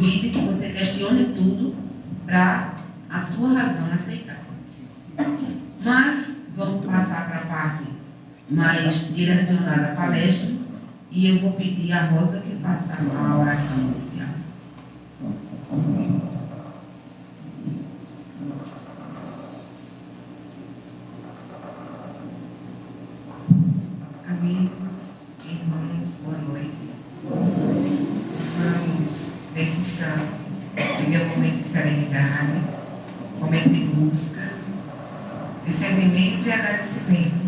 duvide, que você questione tudo para a sua razão aceitar. Mas vamos passar para a parte mais direcionada à palestra e eu vou pedir a Rosa que faça a oração inicial. Amigos, irmãos, boa noite. Vamos, nesse instante, viver um momento de serenidade, momento de busca, de sentimento e agradecimento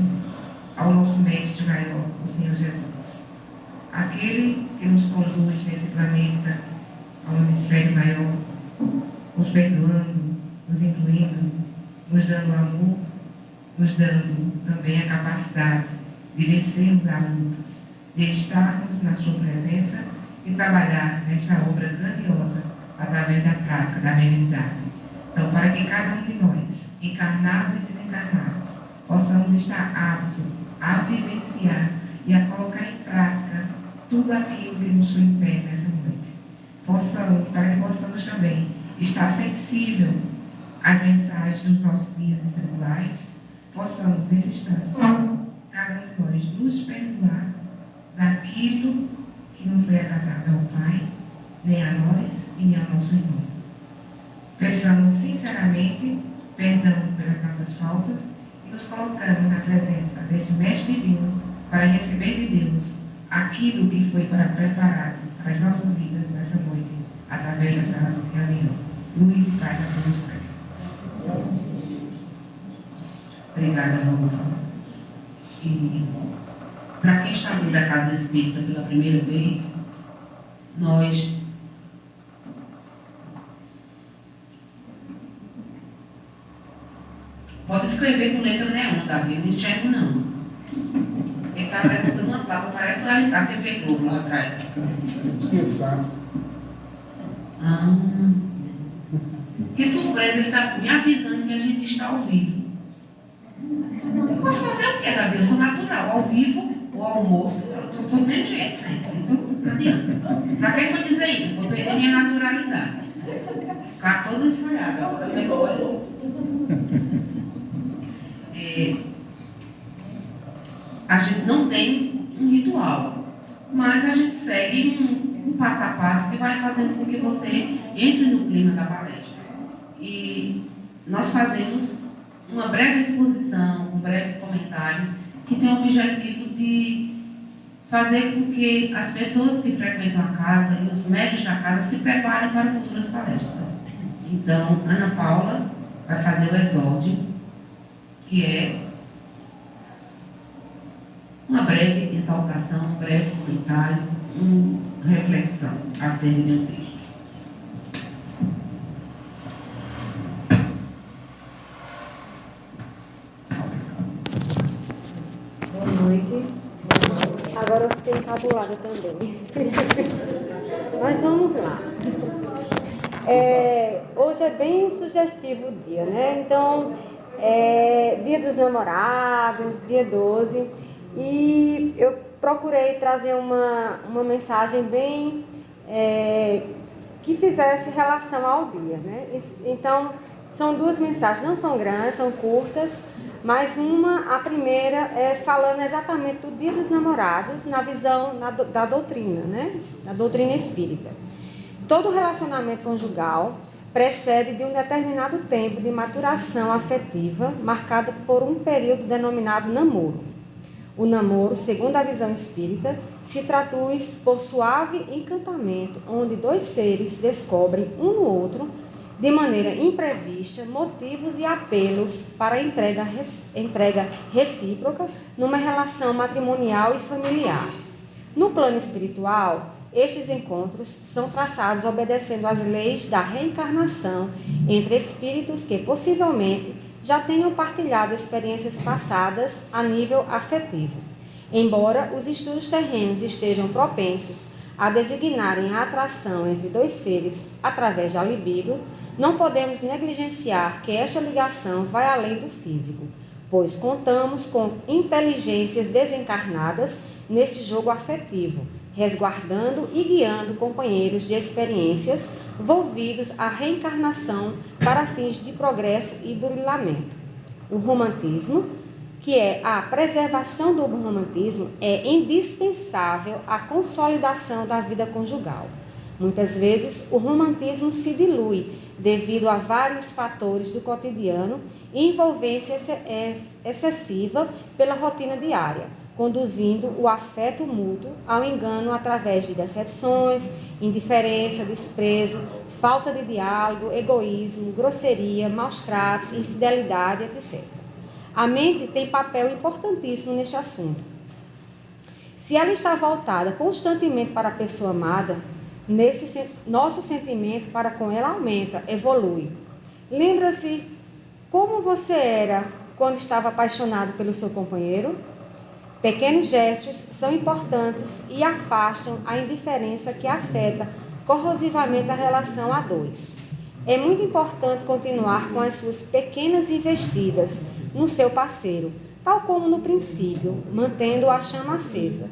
ao nosso Mestre maior, o Senhor Jesus. Aquele que nos conduz nesse planeta, ao hemisfério maior, nos perdoando, nos incluindo, nos dando amor, nos dando também a capacidade de vencermos as lutas, de estarmos na sua presença e trabalhar nesta obra grandiosa através da prática da mediunidade. Então, para que cada um de nós, encarnados e desencarnados, possamos estar aptos a vivenciar e a colocar em prática tudo aquilo que nos impede nessa noite. Para que possamos também estar sensível às mensagens dos nossos guias espirituais, possamos, nesse instante, cada um de nós nos perdoar daquilo que não foi agradável ao Pai, nem a nós e nem ao nosso irmão. Peçamos sinceramente perdão pelas nossas faltas e nos colocamos na presença deste Mestre Divino para receber de Deus aquilo que foi preparado para as nossas vidas nessa noite, através dessa reunião. Luz e paz a todos. Obrigada, Rosa. E para quem está abrindo a Casa Espírita pela primeira vez, nós pode escrever com letra neon, Davi, não enxergo não. Ele está levantando uma placa, parece a TV Globo lá atrás. Sim, sabe. Que surpresa, ele está me avisando que a gente está ao vivo. Eu posso fazer o quê, Davi? Eu sou natural, ao vivo ou ao morto, eu sou do mesmo jeito sempre. Então, não adianta. Para quem foi dizer isso? Vou perder minha naturalidade. Ficar toda ensaiada. Agora depois. A gente não tem um ritual, mas a gente segue um passo a passo que vai fazendo com que você entre no clima da palestra. E nós fazemos uma breve exposição, com breves comentários, que tem o objetivo de fazer com que as pessoas que frequentam a casa e os médios da casa se preparem para futuras palestras. Então, Ana Paula vai fazer o exódio, que é uma breve exaltação, um breve comentário, uma reflexão acerca do texto. Boa noite. Agora eu fiquei encabulada também. Mas vamos lá. Hoje é bem sugestivo o dia, né? Então, dia dos namorados, dia 12. E eu procurei trazer uma mensagem bem que fizesse relação ao dia, né? Então, são duas mensagens, não são grandes, são curtas, mas a primeira é falando exatamente do dia dos namorados na visão da doutrina, né? Da doutrina espírita. Todo relacionamento conjugal precede de um determinado tempo de maturação afetiva, marcado por um período denominado namoro. O namoro, segundo a visão espírita, se traduz por suave encantamento, onde dois seres descobrem um no outro, de maneira imprevista, motivos e apelos para a entrega recíproca numa relação matrimonial e familiar. No plano espiritual, estes encontros são traçados obedecendo às leis da reencarnação entre espíritos que possivelmente já tenham partilhado experiências passadas a nível afetivo. Embora os estudos terrenos estejam propensos a designarem a atração entre dois seres através da libido, não podemos negligenciar que esta ligação vai além do físico, pois contamos com inteligências desencarnadas neste jogo afetivo, resguardando e guiando companheiros de experiências volvidos à reencarnação para fins de progresso e burilamento. O romantismo, que é a preservação do romantismo, é indispensável à consolidação da vida conjugal. Muitas vezes, o romantismo se dilui devido a vários fatores do cotidiano e envolvência excessiva pela rotina diária, conduzindo o afeto mútuo ao engano através de decepções, indiferença, desprezo, falta de diálogo, egoísmo, grosseria, maus tratos, infidelidade, etc. A mente tem papel importantíssimo neste assunto. Se ela está voltada constantemente para a pessoa amada, nosso sentimento para com ela aumenta, evolui. Lembra-se como você era quando estava apaixonado pelo seu companheiro? Pequenos gestos são importantes e afastam a indiferença que afeta corrosivamente a relação a dois. É muito importante continuar com as suas pequenas investidas no seu parceiro, tal como no princípio, mantendo a chama acesa.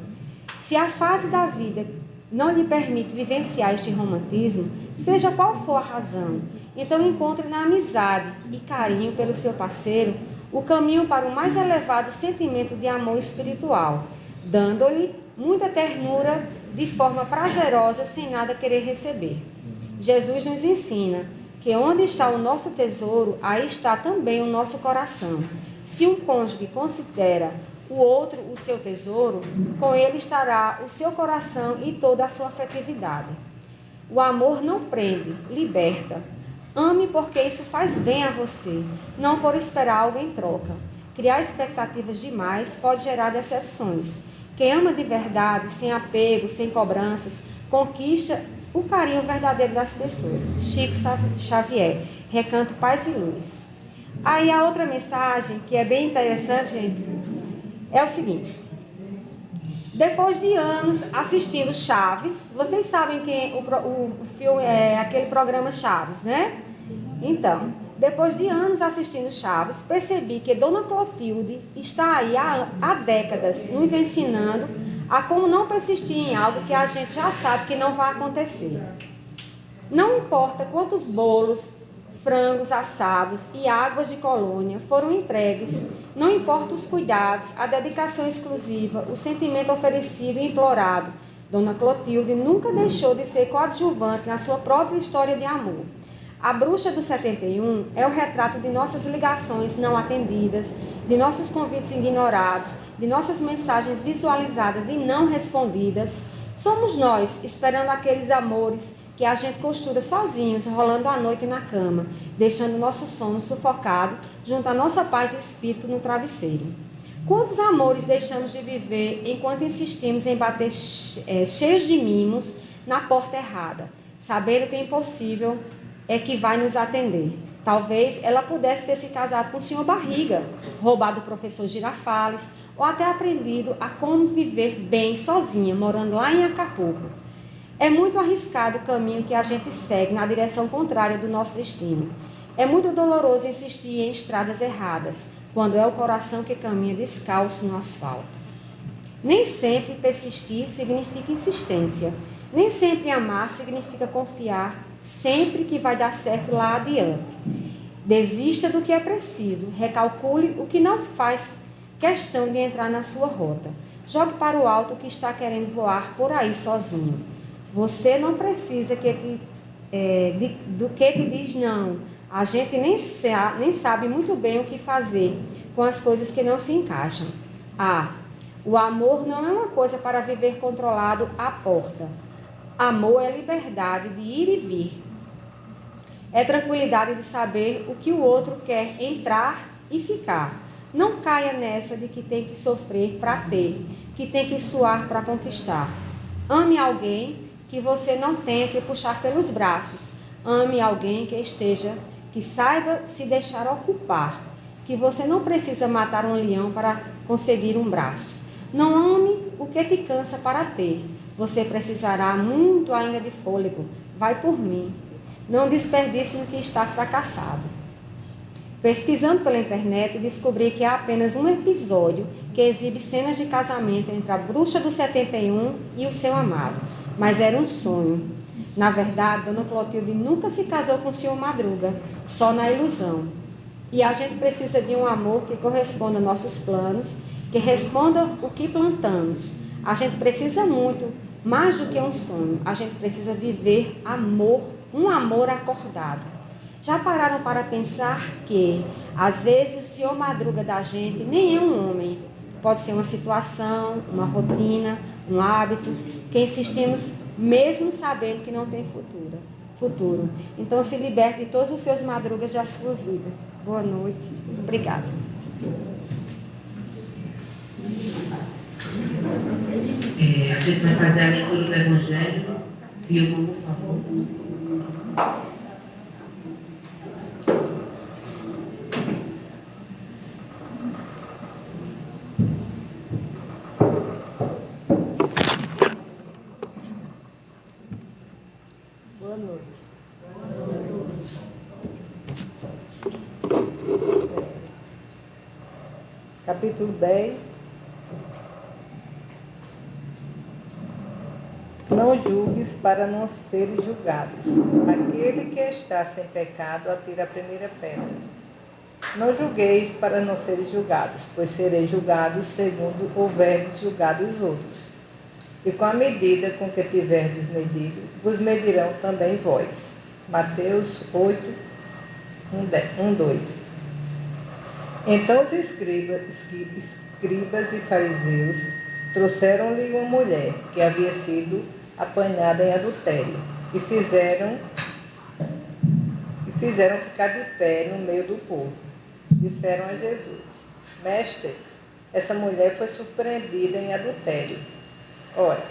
Se a fase da vida não lhe permite vivenciar este romantismo, seja qual for a razão, então encontre na amizade e carinho pelo seu parceiro o caminho para o mais elevado sentimento de amor espiritual, dando-lhe muita ternura de forma prazerosa sem nada querer receber. Jesus nos ensina que onde está o nosso tesouro, aí está também o nosso coração. Se um cônjuge considera o outro o seu tesouro, com ele estará o seu coração e toda a sua afetividade. O amor não prende, liberta. Ame porque isso faz bem a você, não por esperar algo em troca. Criar expectativas demais pode gerar decepções. Quem ama de verdade, sem apego, sem cobranças, conquista o carinho verdadeiro das pessoas. Chico Xavier, Recanto Paz e Luz. Aí a outra mensagem, que é bem interessante, gente, é o seguinte. Depois de anos assistindo Chaves, vocês sabem que o filme é aquele programa Chaves, né? Então, depois de anos assistindo Chaves, percebi que Dona Clotilde está aí há décadas nos ensinando a como não persistir em algo que a gente já sabe que não vai acontecer. Não importa quantos bolos, frangos assados e águas de colônia foram entregues, não importa os cuidados, a dedicação exclusiva, o sentimento oferecido e implorado, Dona Clotilde nunca deixou de ser coadjuvante na sua própria história de amor. A Bruxa do 71 é o retrato de nossas ligações não atendidas, de nossos convites ignorados, de nossas mensagens visualizadas e não respondidas. Somos nós, esperando aqueles amores que a gente costura sozinhos, rolando a noite na cama, deixando nosso sono sufocado junto à nossa paz de espírito no travesseiro. Quantos amores deixamos de viver enquanto insistimos em bater cheios de mimos na porta errada, sabendo que é impossível é que vai nos atender. Talvez ela pudesse ter se casado com o senhor Barriga, roubado o professor Girafales, ou até aprendido a como viver bem sozinha, morando lá em Acapulco. É muito arriscado o caminho que a gente segue na direção contrária do nosso destino. É muito doloroso insistir em estradas erradas, quando é o coração que caminha descalço no asfalto. Nem sempre persistir significa insistência. Nem sempre amar significa confiar sempre que vai dar certo lá adiante. Desista do que é preciso, recalcule o que não faz questão de entrar na sua rota. Jogue para o alto o que está querendo voar por aí sozinho. Você não precisa do que te diz não. A gente nem sabe muito bem o que fazer com as coisas que não se encaixam. O amor não é uma coisa para viver controlado à porta. Amor é liberdade de ir e vir. É tranquilidade de saber o que o outro quer entrar e ficar. Não caia nessa de que tem que sofrer para ter, que tem que suar para conquistar. Ame alguém que você não tenha que puxar pelos braços. Ame alguém que saiba se deixar ocupar, que você não precisa matar um leão para conseguir um braço. Não ame o que te cansa para ter. Você precisará muito ainda de fôlego. Vai por mim. Não desperdice no que está fracassado. Pesquisando pela internet, descobri que há apenas um episódio que exibe cenas de casamento entre a bruxa do 71 e o seu amado, mas era um sonho. Na verdade, Dona Clotilde nunca se casou com o Sr. Madruga, só na ilusão. E a gente precisa de um amor que corresponda a nossos planos, que responda o que plantamos. A gente precisa muito, mais do que um sonho, a gente precisa viver amor, um amor acordado. Já pararam para pensar que, às vezes, o Senhor Madruga da gente nem é um homem. Pode ser uma situação, uma rotina, um hábito, que insistimos mesmo sabendo que não tem futuro. Então, se liberte de todos os seus madrugas da sua vida. Boa noite. Obrigada. A gente vai fazer a leitura do Evangelho. Vilma, por favor. Boa noite. Capítulo 10. Não julgues para não seres julgados. Aquele que está sem pecado, atira a primeira pedra. Não julgueis para não seres julgados, pois sereis julgados segundo houverdes julgado os outros. E com a medida com que tiverdes medido, vos medirão também vós. Mateus 8, 2. Então os escribas e fariseus trouxeram-lhe uma mulher que havia sido apanhada em adultério e fizeram ficar de pé no meio do povo. Disseram a Jesus: Mestre, essa mulher foi surpreendida em adultério. Ora,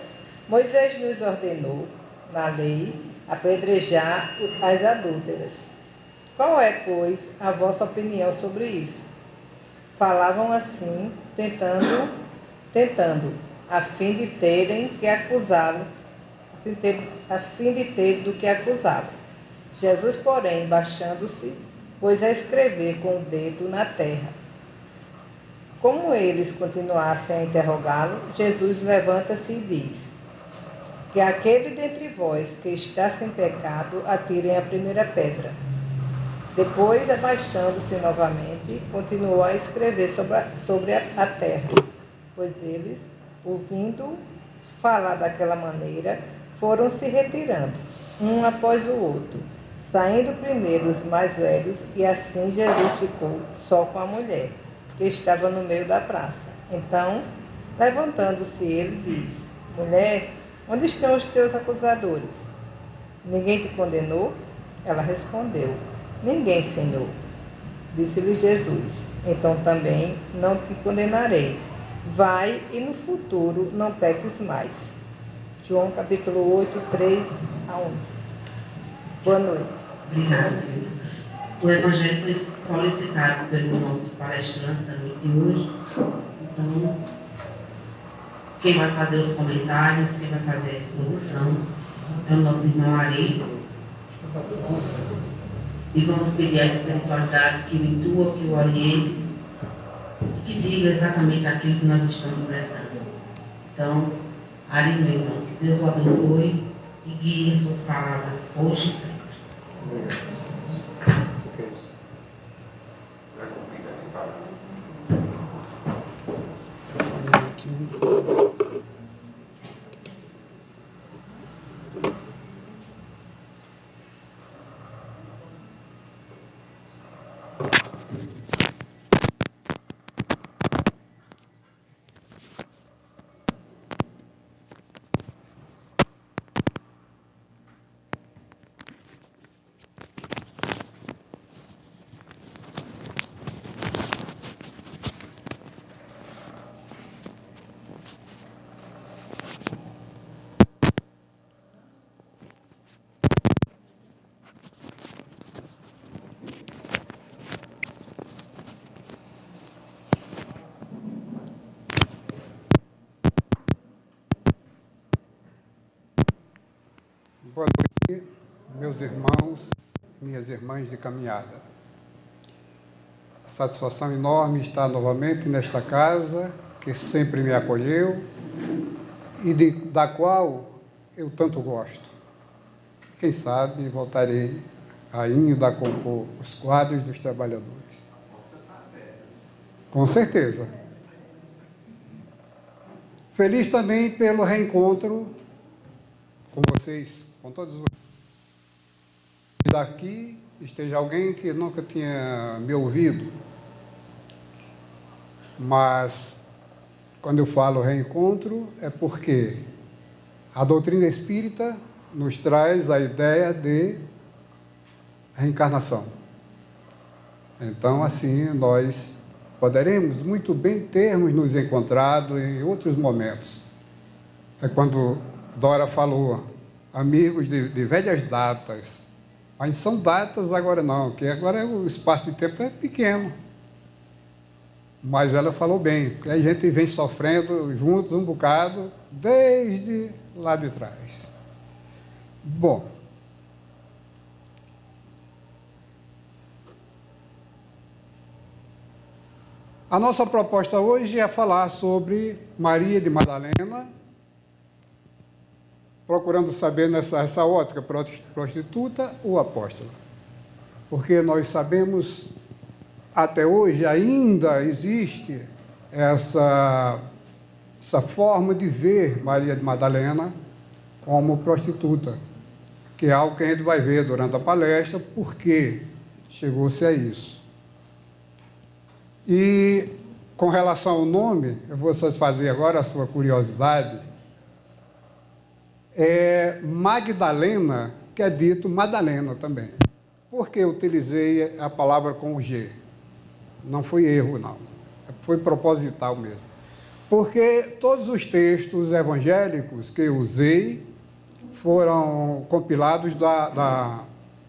Moisés nos ordenou, na lei, apedrejar as adúlteras. Qual é, pois, a vossa opinião sobre isso? Falavam assim, tentando, a fim de terem que acusá-lo, a fim de ter do que acusá-lo. Jesus, porém, baixando-se, pôs a escrever com o dedo na terra. Como eles continuassem a interrogá-lo, Jesus levanta-se e diz: Que aquele dentre vós que está sem pecado atirem a primeira pedra. Depois, abaixando-se novamente, continuou a escrever sobre a terra, pois eles, ouvindo falar daquela maneira, foram se retirando, um após o outro, saindo primeiro os mais velhos, e assim Jesus ficou só com a mulher, que estava no meio da praça. Então, levantando-se, ele diz: Mulher, onde estão os teus acusadores? Ninguém te condenou? Ela respondeu: Ninguém, Senhor. Disse-lhe Jesus: Então também não te condenarei. Vai e no futuro não peques mais. João capítulo 8, 3 a 11. Boa noite. Obrigada. O Evangelho foi solicitado pelo nosso palestrante da noite de hoje. Então, quem vai fazer os comentários, quem vai fazer a exposição é o nosso irmão Ari. E vamos pedir à espiritualidade que o intua, que o oriente, que diga exatamente aquilo que nós estamos expressando. Então, Ari, meu irmão, que Deus o abençoe e guie em suas palavras hoje e sempre. Boa noite, meus irmãos, minhas irmãs de caminhada. satisfação enorme estar novamente nesta casa, que sempre me acolheu e da qual eu tanto gosto. Quem sabe voltarei ainda a compor os quadros dos trabalhadores. Com certeza. Feliz também pelo reencontro com vocês, com todos vocês. Daqui esteja alguém que nunca tinha me ouvido, mas quando eu falo reencontro é porque a doutrina espírita nos traz a ideia de reencarnação. Então, assim, nós poderemos muito bem termos nos encontrado em outros momentos. É quando Dora falou, amigos de velhas datas, mas são datas agora não, porque agora o espaço de tempo é pequeno. Mas ela falou bem, que a gente vem sofrendo juntos um bocado desde lá de trás. Bom, a nossa proposta hoje é falar sobre Maria de Madalena, procurando saber nessa ótica prostituta ou apóstola. Porque nós sabemos, até hoje ainda existe essa forma de ver Maria de Madalena como prostituta, que é algo que a gente vai ver durante a palestra, porque chegou-se a isso. E com relação ao nome, eu vou satisfazer agora a sua curiosidade, é Magdalena, que é dito Madalena também. Por que eu utilizei a palavra com o G? Não foi erro, não. Foi proposital mesmo. Porque todos os textos evangélicos que eu usei foram compilados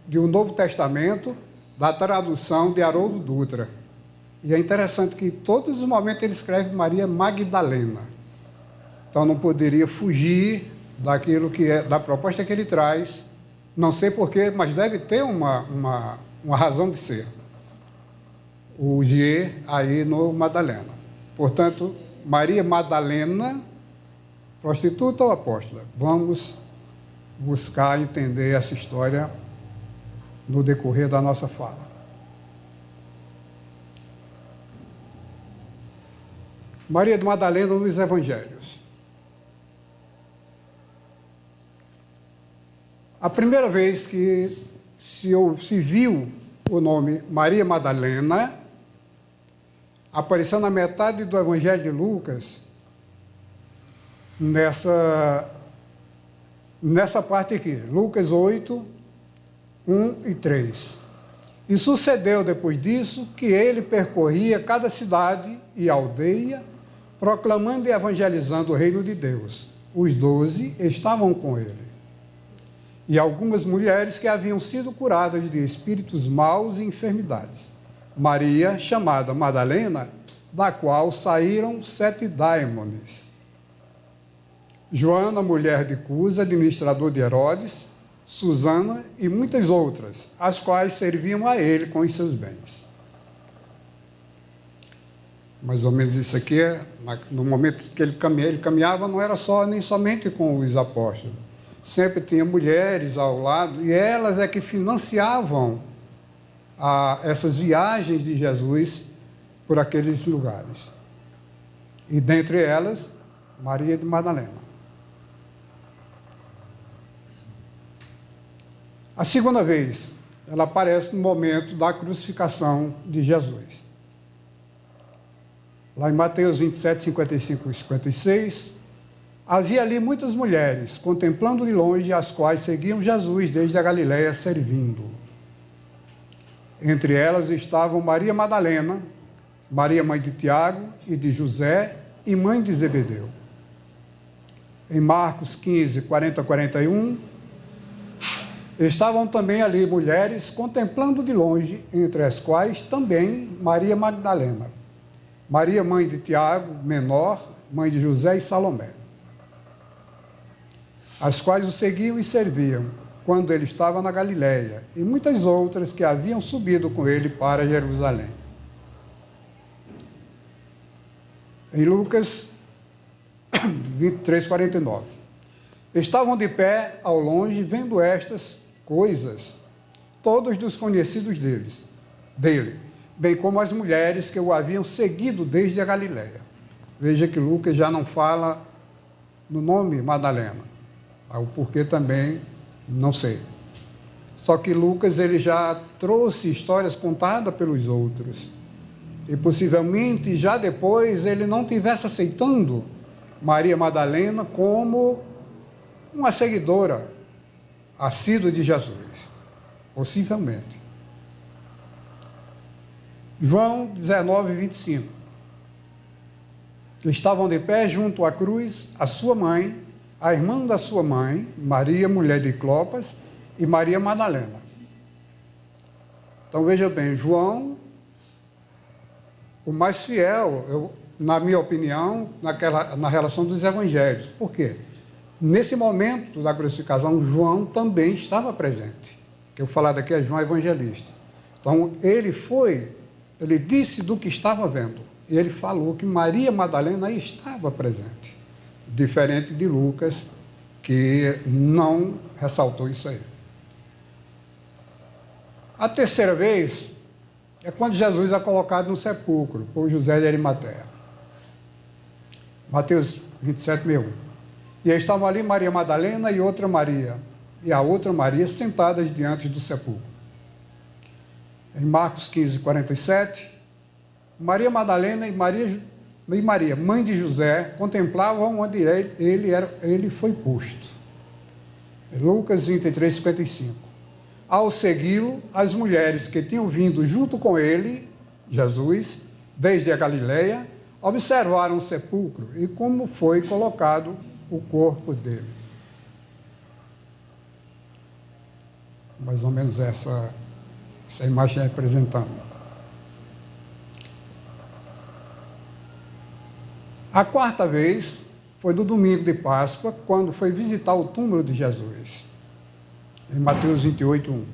de um Novo Testamento, da tradução de Haroldo Dutra. E é interessante que todos os momentos ele escreve Maria Magdalena. Então não poderia fugir daquilo que é, da proposta que ele traz, não sei porquê, mas deve ter uma razão de ser. O G aí no Madalena. Portanto, Maria Madalena, prostituta ou apóstola? Vamos buscar entender essa história no decorrer da nossa fala. Maria de Madalena nos Evangelhos. A primeira vez que se viu o nome Maria Madalena apareceu na metade do Evangelho de Lucas, nessa parte aqui, Lucas 8, 1 e 3. E sucedeu depois disso que ele percorria cada cidade e aldeia, proclamando e evangelizando o reino de Deus. Os 12 estavam com ele. E algumas mulheres que haviam sido curadas de espíritos maus e enfermidades. Maria, chamada Madalena, da qual saíram 7 daimones. Joana, mulher de Cusa, administrador de Herodes, Susana e muitas outras, as quais serviam a ele com os seus bens. Mais ou menos isso aqui, no momento que ele caminhava, não era nem somente com os apóstolos. Sempre tinha mulheres ao lado, e elas é que financiavam essas viagens de Jesus por aqueles lugares. E dentre elas, Maria de Madalena. A segunda vez, ela aparece no momento da crucificação de Jesus. Lá em Mateus 27, 55 e 56, havia ali muitas mulheres, contemplando de longe, as quais seguiam Jesus desde a Galiléia servindo. Entre elas estavam Maria Madalena, Maria mãe de Tiago e de José e mãe de Zebedeu. Em Marcos 15, 40 a 41, estavam também ali mulheres contemplando de longe, entre as quais também Maria Magdalena, Maria mãe de Tiago, menor, mãe de José e Salomé, as quais o seguiam e serviam, quando ele estava na Galiléia, e muitas outras que haviam subido com ele para Jerusalém. Em Lucas 23, 49. Estavam de pé ao longe, vendo estas coisas, todos dos conhecidos dele, bem como as mulheres que o haviam seguido desde a Galiléia. Veja que Lucas já não fala no nome Madalena. O porquê também não sei. Só que Lucas ele já trouxe histórias contadas pelos outros. E possivelmente já depois ele não tivesse aceitando Maria Madalena como uma seguidora assídua de Jesus. Possivelmente. João 19, 25. Estavam de pé junto à cruz a sua mãe, a irmã da sua mãe, Maria, mulher de Clopas, e Maria Madalena. Então veja bem, João, o mais fiel, na minha opinião, na relação dos evangelhos. Por quê? Nesse momento da crucificação, João também estava presente. Que eu falar daqui é João Evangelista. Então ele disse do que estava vendo. E ele falou que Maria Madalena estava presente. Diferente de Lucas, que não ressaltou isso aí. A terceira vez é quando Jesus é colocado no sepulcro por José de Arimateia. Mateus 27, 61. E estavam ali Maria Madalena e outra Maria, e a outra Maria sentadas diante do sepulcro. Em Marcos 15, 47, Maria Madalena e Maria, mãe de José, contemplavam onde ele foi posto. Lucas 23, 55. Ao segui-lo, as mulheres que tinham vindo junto com ele, Jesus, desde a Galiléia, observaram o sepulcro e como foi colocado o corpo dele. Mais ou menos essa imagem representando. A quarta vez foi no domingo de Páscoa, quando foi visitar o túmulo de Jesus. Em Mateus 28, 1.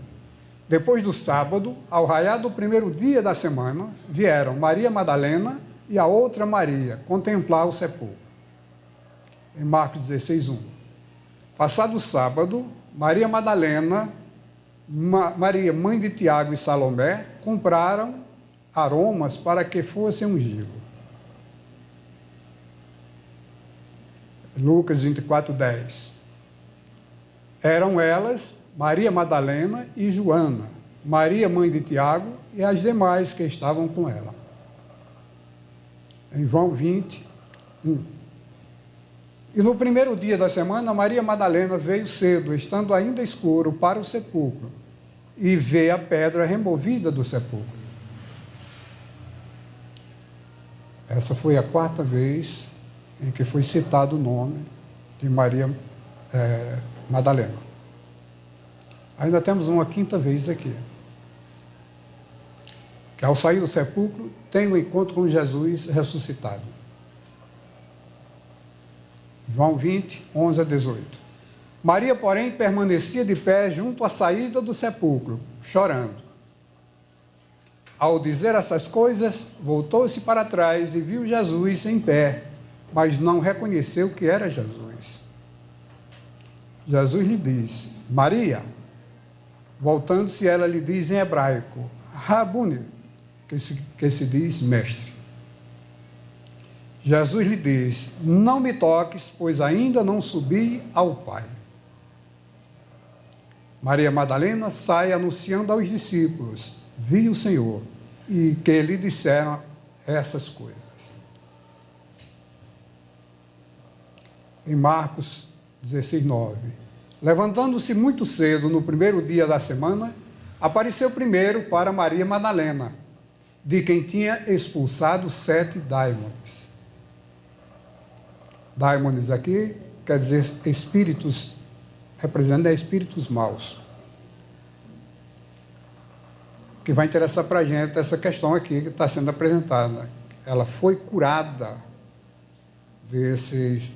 Depois do sábado, ao raiar do primeiro dia da semana, vieram Maria Madalena e a outra Maria contemplar o sepulcro. Em Marcos 16, 1. Passado o sábado, Maria Madalena, Maria, mãe de Tiago e Salomé, compraram aromas para que fossem ungidos. Lucas 24, 10. Eram elas Maria Madalena e Joana, Maria, mãe de Tiago, e as demais que estavam com ela. Em João 20, 1. E no primeiro dia da semana, Maria Madalena veio cedo, estando ainda escuro, para o sepulcro, e vê a pedra removida do sepulcro. Essa foi a quarta vez em que foi citado o nome de Maria Madalena. Ainda temos uma quinta vez aqui, que ao sair do sepulcro, tem um encontro com Jesus ressuscitado. João 20, 11 a 18. Maria, porém, permanecia de pé junto à saída do sepulcro, chorando. Ao dizer essas coisas, voltou-se para trás e viu Jesus em pé, mas não reconheceu que era Jesus. Jesus lhe disse, Maria. Voltando-se, ela lhe diz em hebraico, Rabuni, que se diz mestre. Jesus lhe diz, não me toques, pois ainda não subi ao Pai. Maria Madalena sai anunciando aos discípulos, vi o Senhor, e que lhe disseram essas coisas. Em Marcos 16, 9. Levantando-se muito cedo, no primeiro dia da semana, apareceu primeiro para Maria Madalena, de quem tinha expulsado 7 daimones. Daimones aqui quer dizer espíritos, representa espíritos maus. Que vai interessar para a gente essa questão aqui que está sendo apresentada. Ela foi curada desses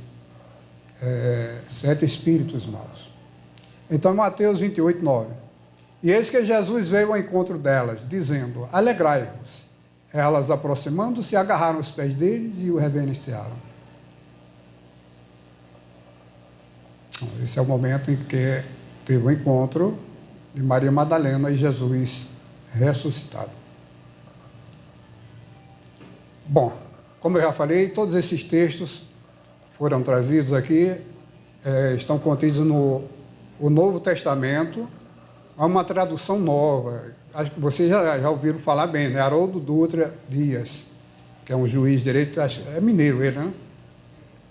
7 espíritos maus. Então, Mateus 28, 9. E eis que Jesus veio ao encontro delas, dizendo, alegrai-vos. Elas, aproximando-se, agarraram os pés deles e o reverenciaram. Então, esse é o momento em que teve o encontro de Maria Madalena e Jesus ressuscitado. Bom, como eu já falei, todos esses textos foram trazidos aqui, estão contidos no Novo Testamento. Há uma tradução nova, acho que vocês já ouviram falar bem, né? Haroldo Dutra Dias, que é um juiz de direito, é mineiro ele, né?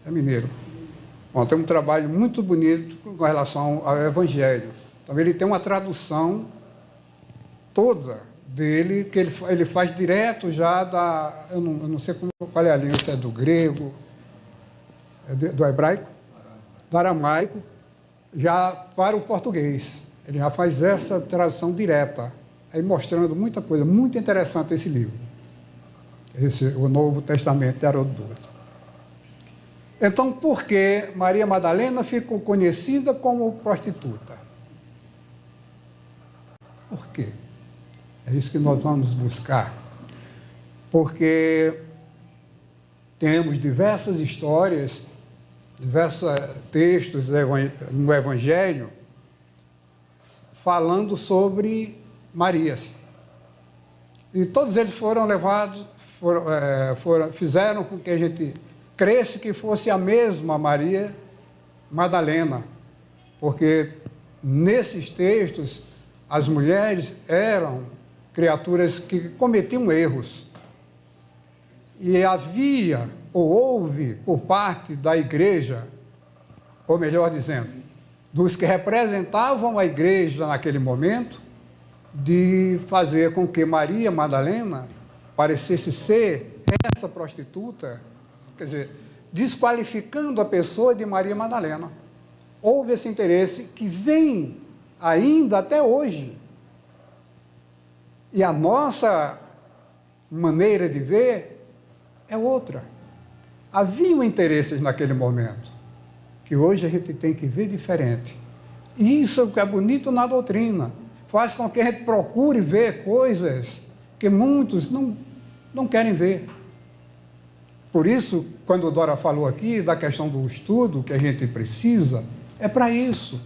É mineiro. Bom, tem um trabalho muito bonito com relação ao Evangelho. Então, ele tem uma tradução toda dele, que ele faz direto já da... Eu não sei qual é a língua, se é do grego, do hebraico, do aramaico, já para o português. Ele já faz essa tradução direta, aí mostrando muita coisa, muito interessante esse livro. O Novo Testamento de Haroldo Dutra. Então, por que Maria Madalena ficou conhecida como prostituta? Por quê? É isso que nós vamos buscar. Porque temos diversas histórias, diversos textos no Evangelho falando sobre Marias. E todos eles foram levados, fizeram com que a gente cresce que fosse a mesma Maria Madalena, porque nesses textos as mulheres eram criaturas que cometiam erros. E havia, ou houve, por parte da igreja, ou melhor dizendo, dos que representavam a igreja naquele momento, de fazer com que Maria Madalena parecesse ser essa prostituta, quer dizer, desqualificando a pessoa de Maria Madalena. Houve esse interesse que vem ainda até hoje. E a nossa maneira de ver é outra. Haviam interesses naquele momento, que hoje a gente tem que ver diferente. E isso é o que é bonito na doutrina. Faz com que a gente procure ver coisas que muitos não querem ver. Por isso, quando Dora falou aqui da questão do estudo que a gente precisa, é para isso.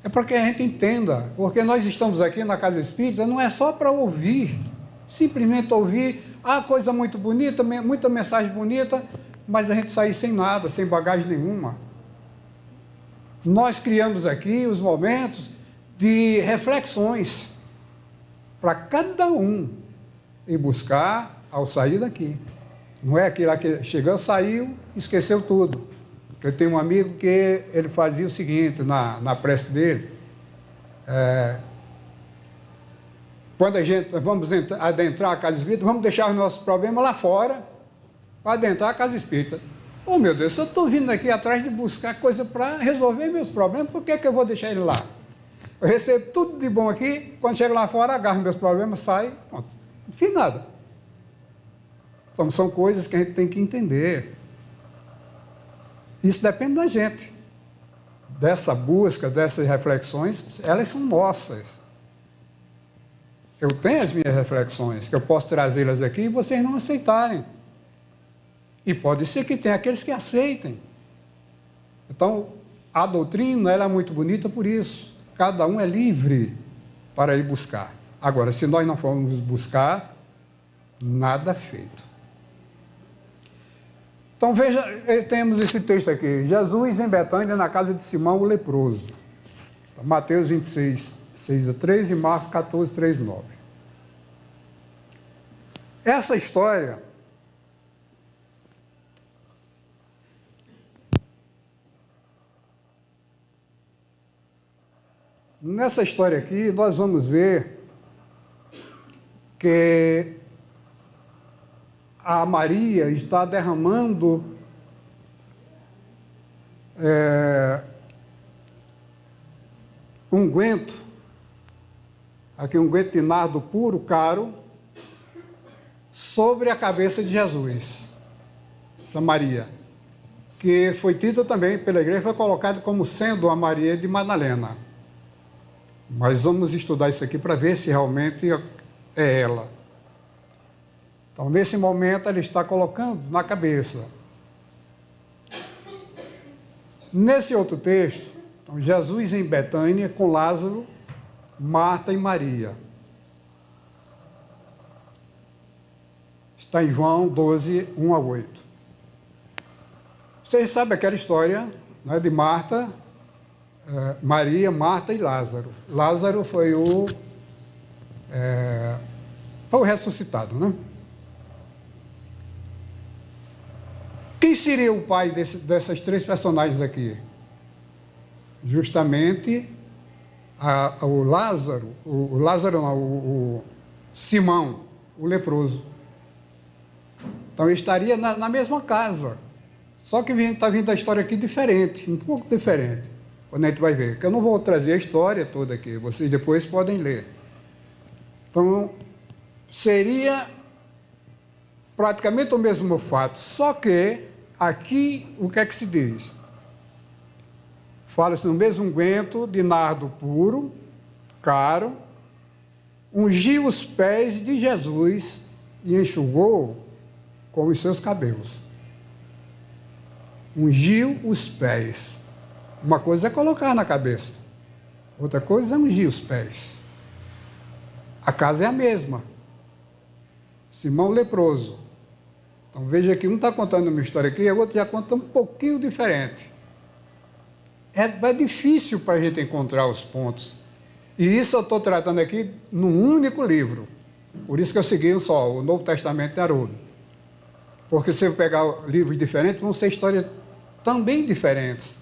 É para que a gente entenda. Porque nós estamos aqui na Casa Espírita, não é só para ouvir, simplesmente ouvir, coisa muito bonita, muita mensagem bonita, mas a gente sair sem nada, sem bagagem nenhuma. Nós criamos aqui os momentos de reflexões para cada um e buscar ao sair daqui. Não é aquele que chegou, saiu, esqueceu tudo. Eu tenho um amigo que ele fazia o seguinte, na prece dele, quando a gente vamos adentrar a casa espírita, vamos deixar os nossos problemas lá fora para adentrar a casa espírita. Oh, meu Deus, se eu estou vindo aqui atrás de buscar coisa para resolver meus problemas, por que eu vou deixar ele lá? Eu recebo tudo de bom aqui, quando chego lá fora, agarro meus problemas, saio, pronto. Não fiz nada. Então, são coisas que a gente tem que entender. Isso depende da gente. Dessa busca, dessas reflexões, elas são nossas. Eu tenho as minhas reflexões, que eu posso trazê-las aqui e vocês não aceitarem. E pode ser que tenha aqueles que aceitem. Então, a doutrina ela é muito bonita por isso. Cada um é livre para ir buscar. Agora, se nós não formos buscar, nada feito. Então, veja, temos esse texto aqui. Jesus em Betânia, na casa de Simão, o leproso. Mateus 26, 6-13 e Marcos 14, 3-9. Essa história nessa história aqui, nós vamos ver que a Maria está derramando unguento, aqui um unguento de nardo puro, caro, sobre a cabeça de Jesus, essa Maria, que foi tida também pela igreja, foi colocada como sendo a Maria de Madalena. Mas vamos estudar isso aqui para ver se realmente é ela. Então, nesse momento, ele está colocando na cabeça. Nesse outro texto, então, Jesus em Betânia com Lázaro, Marta e Maria. Está em João 12, 1 a 8. Vocês sabem aquela história, né, de Marta, Maria, Marta e Lázaro. Lázaro foi o ressuscitado, né? Quem seria o pai dessas três personagens aqui? Justamente o Lázaro, o Simão, o leproso. Então ele estaria na mesma casa. Só que está vindo a história aqui diferente, um pouco diferente, quando a gente vai ver. Que eu não vou trazer a história toda aqui, vocês depois podem ler. Então, seria praticamente o mesmo fato, só que aqui o que é que se diz? Fala-se no mesmo unguento de nardo puro, caro, ungiu os pés de Jesus e enxugou com os seus cabelos. Ungiu os pés. Uma coisa é colocar na cabeça, outra coisa é ungir os pés. A casa é a mesma. Simão leproso. Então veja que um está contando uma história aqui, o outro já conta um pouquinho diferente. É difícil para a gente encontrar os pontos. E isso eu estou tratando aqui num único livro. Por isso que eu segui só o Novo Testamento de Haroldo. Porque se eu pegar livros diferentes, vão ser histórias também diferentes.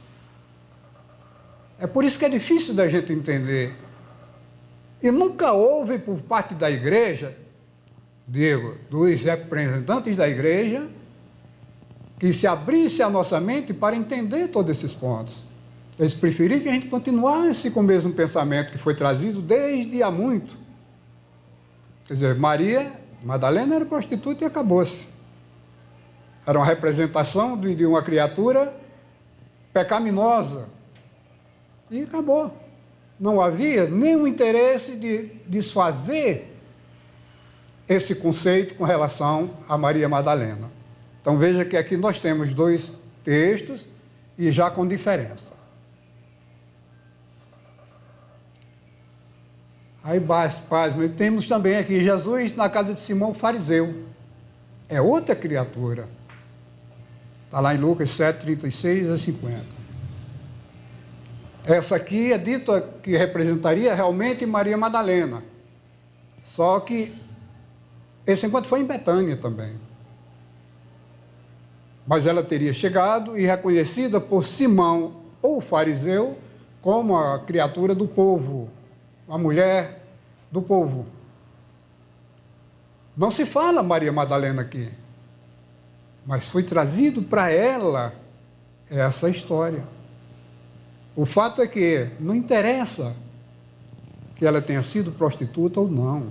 É por isso que é difícil da gente entender. E nunca houve por parte da igreja, digo, dos representantes da igreja, que se abrisse a nossa mente para entender todos esses pontos. Eles preferiam que a gente continuasse com o mesmo pensamento que foi trazido desde há muito. Quer dizer, Maria Madalena era prostituta e acabou-se. Era uma representação de uma criatura pecaminosa. E acabou. Não havia nenhum interesse de desfazer esse conceito com relação a Maria Madalena. Então veja que aqui nós temos dois textos e já com diferença. Aí, pasme, temos também aqui Jesus na casa de Simão fariseu. É outra criatura. Está lá em Lucas 7, 36 a 50. Essa aqui é dita que representaria realmente Maria Madalena. Só que esse encontro foi em Betânia também. Mas ela teria chegado e reconhecida por Simão, ou fariseu, como a criatura do povo, a mulher do povo. Não se fala Maria Madalena aqui, mas foi trazido para ela essa história. O fato é que não interessa que ela tenha sido prostituta ou não.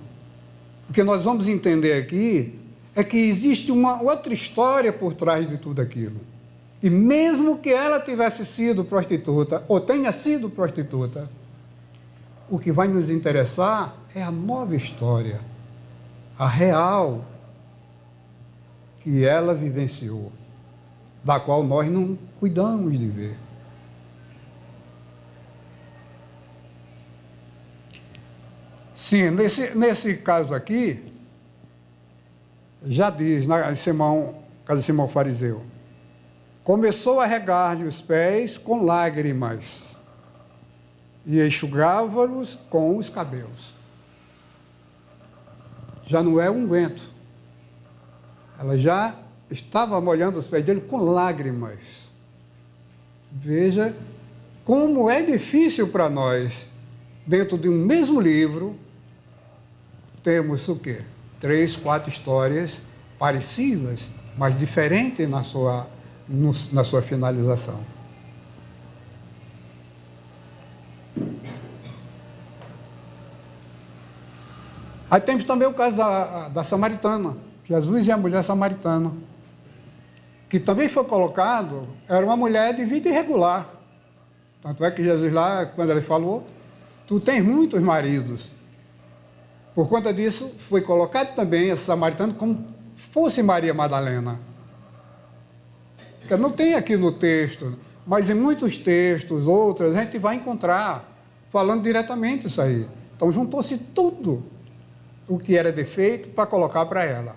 O que nós vamos entender aqui é que existe uma outra história por trás de tudo aquilo. E mesmo que ela tivesse sido prostituta, ou tenha sido prostituta, o que vai nos interessar é a nova história, a real, que ela vivenciou, da qual nós não cuidamos de ver. Sim, nesse caso aqui, já diz, casa de Simão fariseu, começou a regar-lhe os pés com lágrimas e enxugava-los com os cabelos. Já não é unguento. Ela já estava molhando os pés dele com lágrimas. Veja como é difícil para nós, dentro de um mesmo livro, temos o quê? 3, 4 histórias parecidas, mas diferentes na sua finalização. Aí temos também o caso da samaritana, Jesus e a mulher samaritana, que também foi colocado, era uma mulher de vida irregular. Tanto é que Jesus lá, quando ele falou, tu tens muitos maridos. Por conta disso, foi colocado também essa samaritana como fosse Maria Madalena. Porque não tem aqui no texto, mas em muitos textos, outros, a gente vai encontrar falando diretamente isso aí. Então juntou-se tudo o que era defeito para colocar para ela.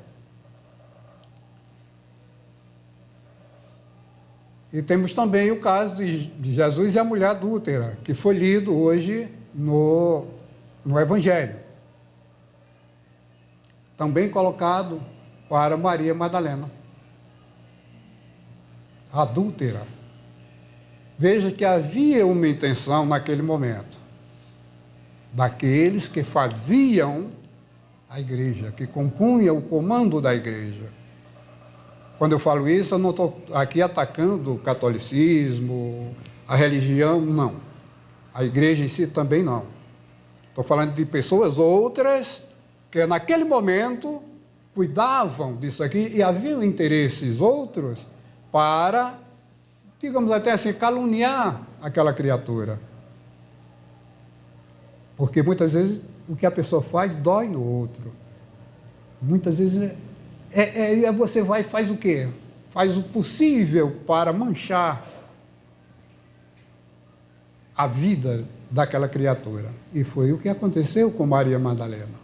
E temos também o caso de Jesus e a mulher adúltera, que foi lido hoje no Evangelho. Também colocado para Maria Madalena, adúltera. Veja que havia uma intenção naquele momento, daqueles que faziam a igreja, que compunham o comando da igreja. Quando eu falo isso, eu não estou aqui atacando o catolicismo, a religião, não. A igreja em si também não. Estou falando de pessoas outras que naquele momento cuidavam disso aqui e haviam interesses outros para, digamos até assim, caluniar aquela criatura. Porque muitas vezes o que a pessoa faz dói no outro. Muitas vezes você vai e faz o quê? Faz o possível para manchar a vida daquela criatura. E foi o que aconteceu com Maria Madalena.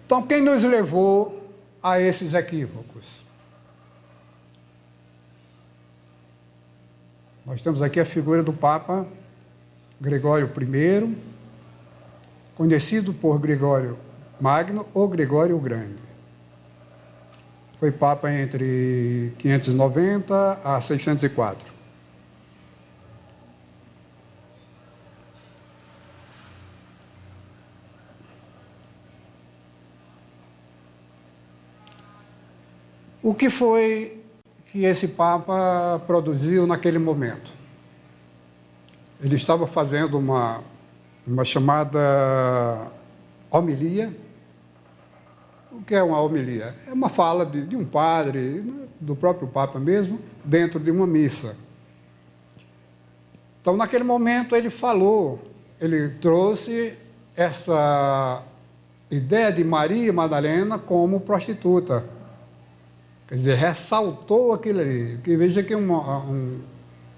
Então, quem nos levou a esses equívocos? Nós temos aqui a figura do Papa Gregório I, conhecido por Gregório Magno ou Gregório o Grande. Foi Papa entre 590 a 604. O que foi que esse Papa produziu naquele momento? Ele estava fazendo uma chamada homilia. O que é uma homilia? É uma fala de um padre, do próprio Papa mesmo, dentro de uma missa. Então, naquele momento, ele falou, ele trouxe essa ideia de Maria Madalena como prostituta. Quer dizer, ressaltou aquilo ali. Porque veja que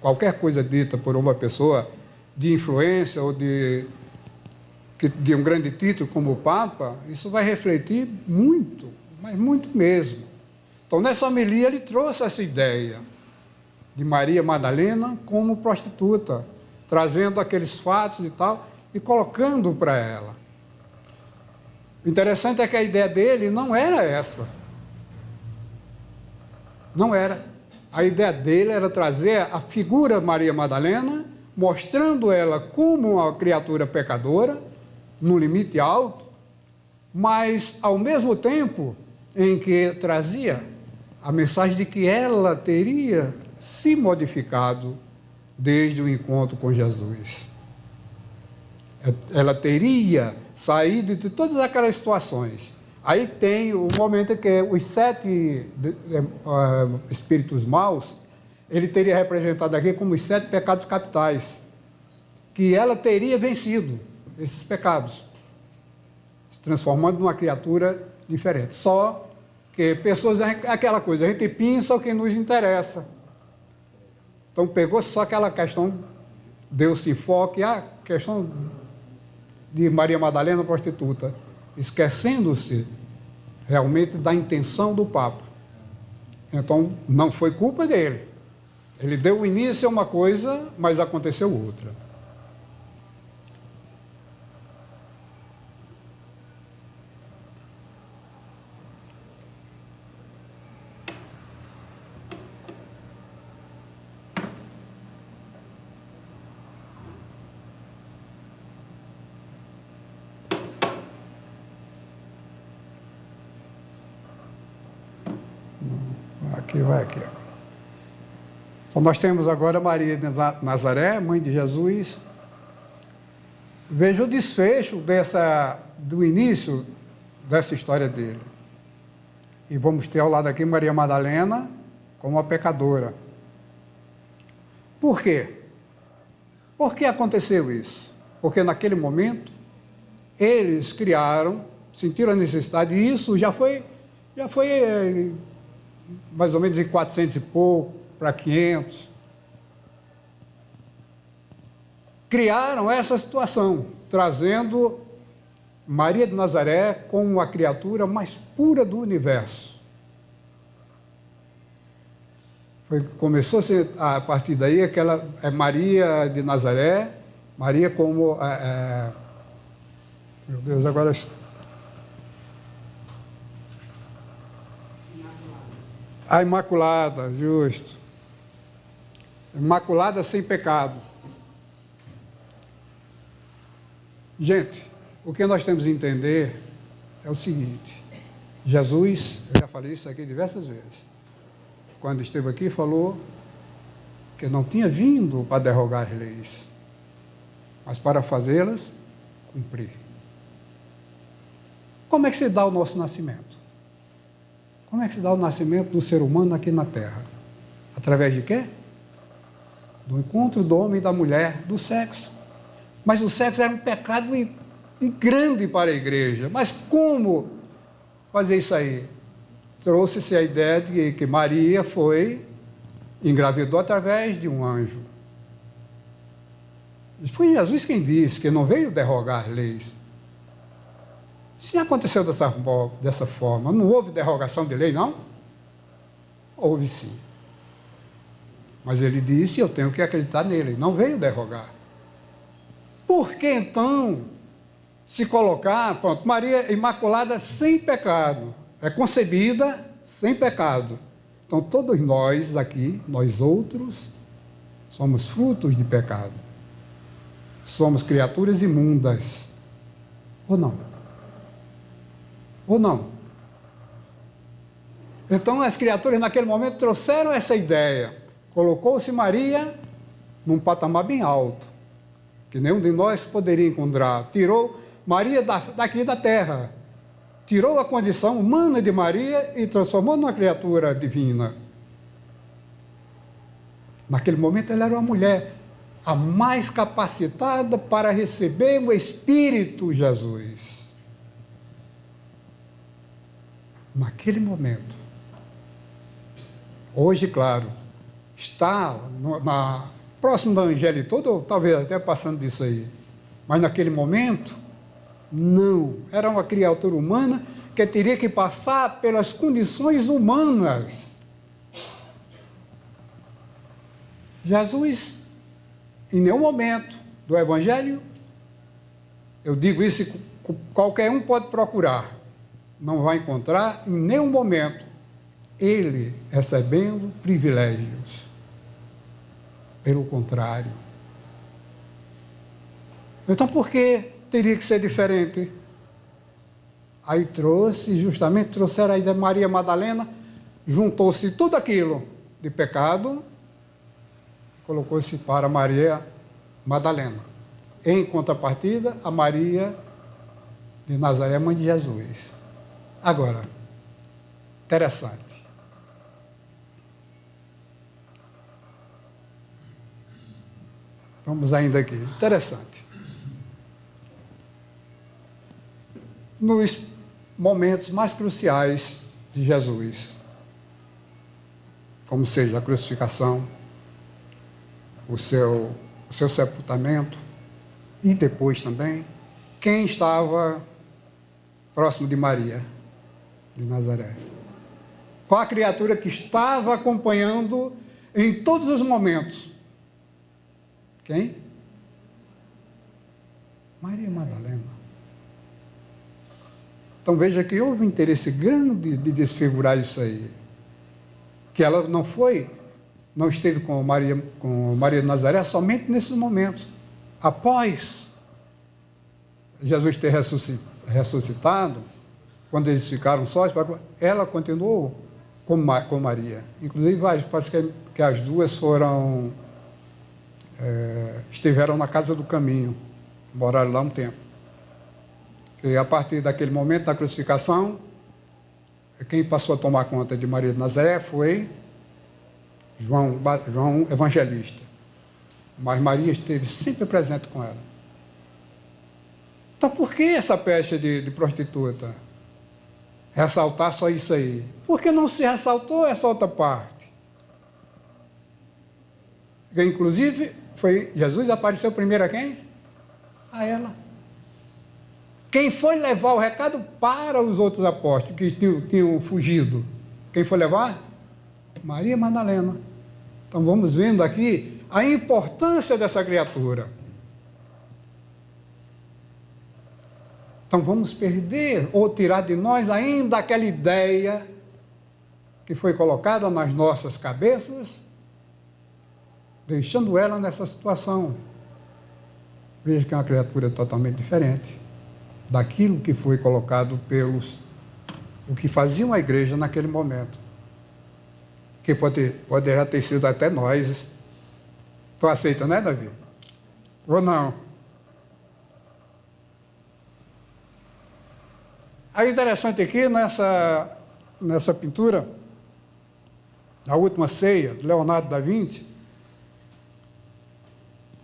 qualquer coisa dita por uma pessoa de influência ou de um grande título como o Papa, isso vai refletir muito, mas muito mesmo. Então, nessa homilia, ele trouxe essa ideia de Maria Madalena como prostituta, trazendo aqueles fatos e tal, e colocando para ela. O interessante é que a ideia dele não era essa. Não era. A ideia dele era trazer a figura Maria Madalena, mostrando ela como uma criatura pecadora, no limite alto, mas, ao mesmo tempo, em que trazia a mensagem de que ela teria se modificado desde o encontro com Jesus. Ela teria saído de todas aquelas situações. Aí tem o momento em que os 7 espíritos maus, ele teria representado aqui como os 7 pecados capitais, que ela teria vencido esses pecados, se transformando numa criatura diferente. Só que pessoas, aquela coisa, a gente pensa o que nos interessa. Então pegou só aquela questão, deu-se enfoque, a questão de Maria Madalena prostituta, esquecendo-se realmente da intenção do Papa. Então, não foi culpa dele. Ele deu início a uma coisa, mas aconteceu outra. Aqui, vai aqui. Então, nós temos agora Maria de Nazaré, mãe de Jesus. Veja o desfecho do início dessa história dele. E vamos ter ao lado aqui Maria Madalena como uma pecadora. Por quê? Por que aconteceu isso? Porque naquele momento, eles criaram, sentiram a necessidade, e isso já foi mais ou menos em 400 e pouco, para 500. Criaram essa situação, trazendo Maria de Nazaré como a criatura mais pura do universo. Começou-se a partir daí aquela Maria de Nazaré, Maria como meu Deus, agora a Imaculada, justo. Imaculada sem pecado. Gente, o que nós temos que entender é o seguinte: Jesus, eu já falei isso aqui diversas vezes, quando esteve aqui, falou que não tinha vindo para derrogar as leis, mas para fazê-las cumprir. Como é que se dá o nosso nascimento? Como é que se dá o nascimento do ser humano aqui na Terra? Através de quê? Do encontro do homem e da mulher, do sexo. Mas o sexo era um pecado e grande para a igreja. Mas como fazer isso aí? Trouxe-se a ideia de que Maria engravidou através de um anjo. Foi Jesus quem disse que não veio derrogar leis. Se aconteceu dessa forma, não houve derrogação de lei, não? Houve sim. Mas ele disse, eu tenho que acreditar nele, não veio derrogar. Por que então se colocar, pronto, Maria Imaculada sem pecado, é concebida sem pecado. Então todos nós aqui, nós outros, somos frutos de pecado. Somos criaturas imundas. Ou não? Ou não? Então as criaturas naquele momento trouxeram essa ideia. Colocou-se Maria num patamar bem alto, que nenhum de nós poderia encontrar. Tirou Maria daqui da terra. Tirou a condição humana de Maria e transformou numa criatura divina. Naquele momento ela era uma mulher, a mais capacitada para receber o Espírito Jesus. Naquele momento. Hoje, claro, está próximo da Angélica toda, ou talvez até passando disso aí. Mas naquele momento, não. Era uma criatura humana que teria que passar pelas condições humanas. Jesus, em nenhum momento do Evangelho, eu digo isso, qualquer um pode procurar, não vai encontrar em nenhum momento ele recebendo privilégios. Pelo contrário. Então, por que teria que ser diferente? Aí trouxeram a ideia de Maria Madalena, juntou-se tudo aquilo de pecado, colocou-se para Maria Madalena. Em contrapartida, a Maria de Nazaré, mãe de Jesus. Agora, interessante. Vamos ainda aqui. Interessante. Nos momentos mais cruciais de Jesus, como seja a crucificação, o seu sepultamento e depois também, quem estava próximo de Maria de Nazaré? Qual a criatura que estava acompanhando em todos os momentos? Quem? Maria Madalena. Então veja que houve um interesse grande de desfigurar isso aí. Que ela não esteve com Maria de Nazaré somente nesses momentos. Após Jesus ter ressuscitado, quando eles ficaram sós, ela continuou com Maria. Inclusive, parece que as duas estiveram na casa do caminho, moraram lá um tempo. E a partir daquele momento da crucificação, quem passou a tomar conta de Maria de Nazaré foi João Evangelista. Mas Maria esteve sempre presente com ela. Então, por que essa pecha de prostituta? Ressaltar só isso aí. Por que não se ressaltou essa outra parte? Porque, inclusive, Jesus apareceu primeiro a quem? A ela. Quem foi levar o recado para os outros apóstolos que tinham fugido? Quem foi levar? Maria Madalena. Então, vamos vendo aqui a importância dessa criatura. Então vamos perder ou tirar de nós ainda aquela ideia que foi colocada nas nossas cabeças, deixando ela nessa situação. Veja que é uma criatura totalmente diferente daquilo que foi colocado o que faziam a igreja naquele momento. Que poderá ter sido até nós. Tu aceita, né, Davi? Ou não? Aí interessante aqui nessa pintura, a última ceia, de Leonardo da Vinci,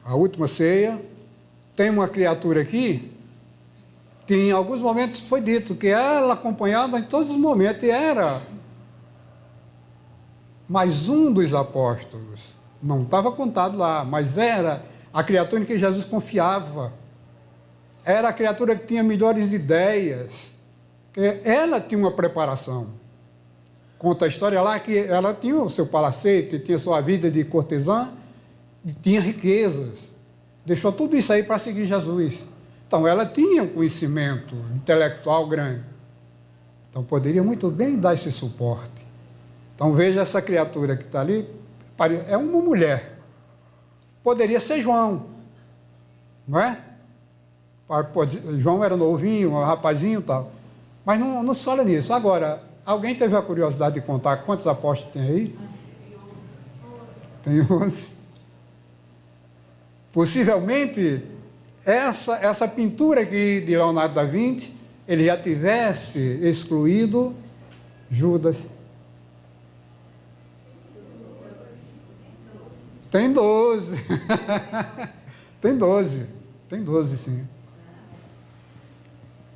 a última ceia, tem uma criatura aqui, que em alguns momentos foi dito que ela acompanhava em todos os momentos, e era mais um dos apóstolos. Não estava contado lá, mas era a criatura em que Jesus confiava. Era a criatura que tinha melhores ideias. Ela tinha uma preparação. Conta a história lá que ela tinha o seu palacete, tinha sua vida de cortesã, e tinha riquezas. Deixou tudo isso aí para seguir Jesus. Então, ela tinha um conhecimento intelectual grande. Então, poderia muito bem dar esse suporte. Então, veja essa criatura que está ali, é uma mulher. Poderia ser João, não é? João era novinho, um rapazinho e tal. Mas não se fala nisso. Agora, alguém teve a curiosidade de contar quantos apóstolos tem aí? Tem 11. Possivelmente, essa pintura aqui de Leonardo da Vinci, ele já tivesse excluído Judas. Tem 12. Tem 12. Tem 12, sim.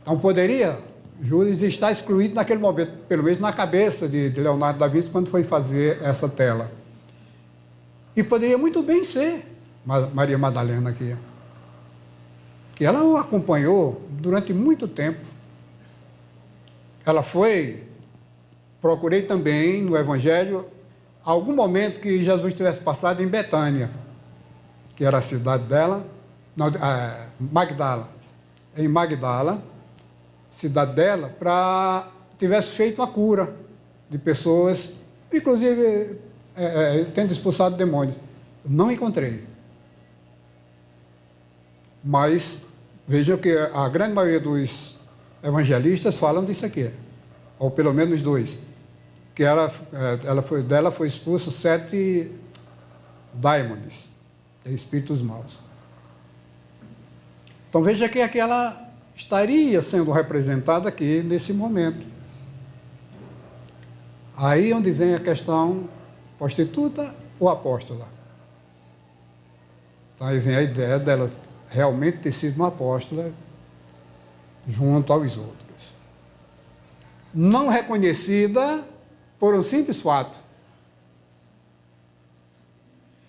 Então, poderia Judas está excluído naquele momento, pelo menos na cabeça de Leonardo da Vinci, quando foi fazer essa tela. E poderia muito bem ser Maria Madalena aqui, que ela o acompanhou durante muito tempo. Ela procurei também no Evangelho, algum momento que Jesus tivesse passado em Betânia, que era a cidade dela, Magdala, em Magdala, cidade dela, para tivesse feito a cura de pessoas, inclusive tendo expulsado demônios. Não encontrei. Mas vejam que a grande maioria dos evangelistas falam disso aqui, ou pelo menos 2, que dela foi expulso 7 daimones, espíritos maus. Então veja que aquela estaria sendo representada aqui nesse momento. Aí onde vem a questão prostituta ou apóstola. Então aí vem a ideia dela realmente ter sido uma apóstola junto aos outros. Não reconhecida por um simples fato.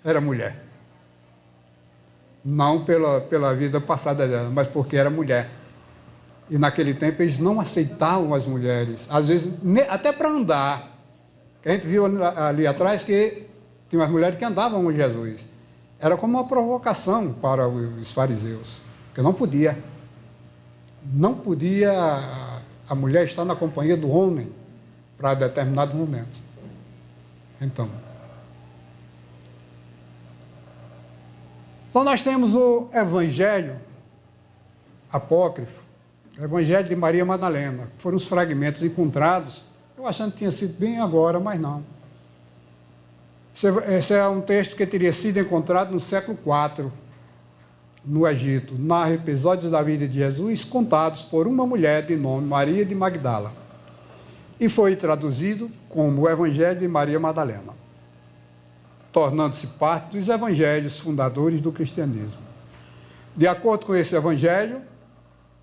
Era mulher. Não pela vida passada dela, mas porque era mulher. E naquele tempo eles não aceitavam as mulheres. Às vezes, até para andar. A gente viu ali atrás que tinha umas mulheres que andavam com Jesus. Era como uma provocação para os fariseus. Porque não podia. Não podia a mulher estar na companhia do homem para determinado momento. Então nós temos o Evangelho apócrifo, o Evangelho de Maria Madalena. Foram os fragmentos encontrados. Eu achando que tinha sido bem agora, mas não. Esse é um texto que teria sido encontrado no século IV, no Egito. Narra episódios da vida de Jesus contados por uma mulher de nome Maria de Magdala. E foi traduzido como o Evangelho de Maria Madalena, tornando-se parte dos evangelhos fundadores do cristianismo. De acordo com esse evangelho,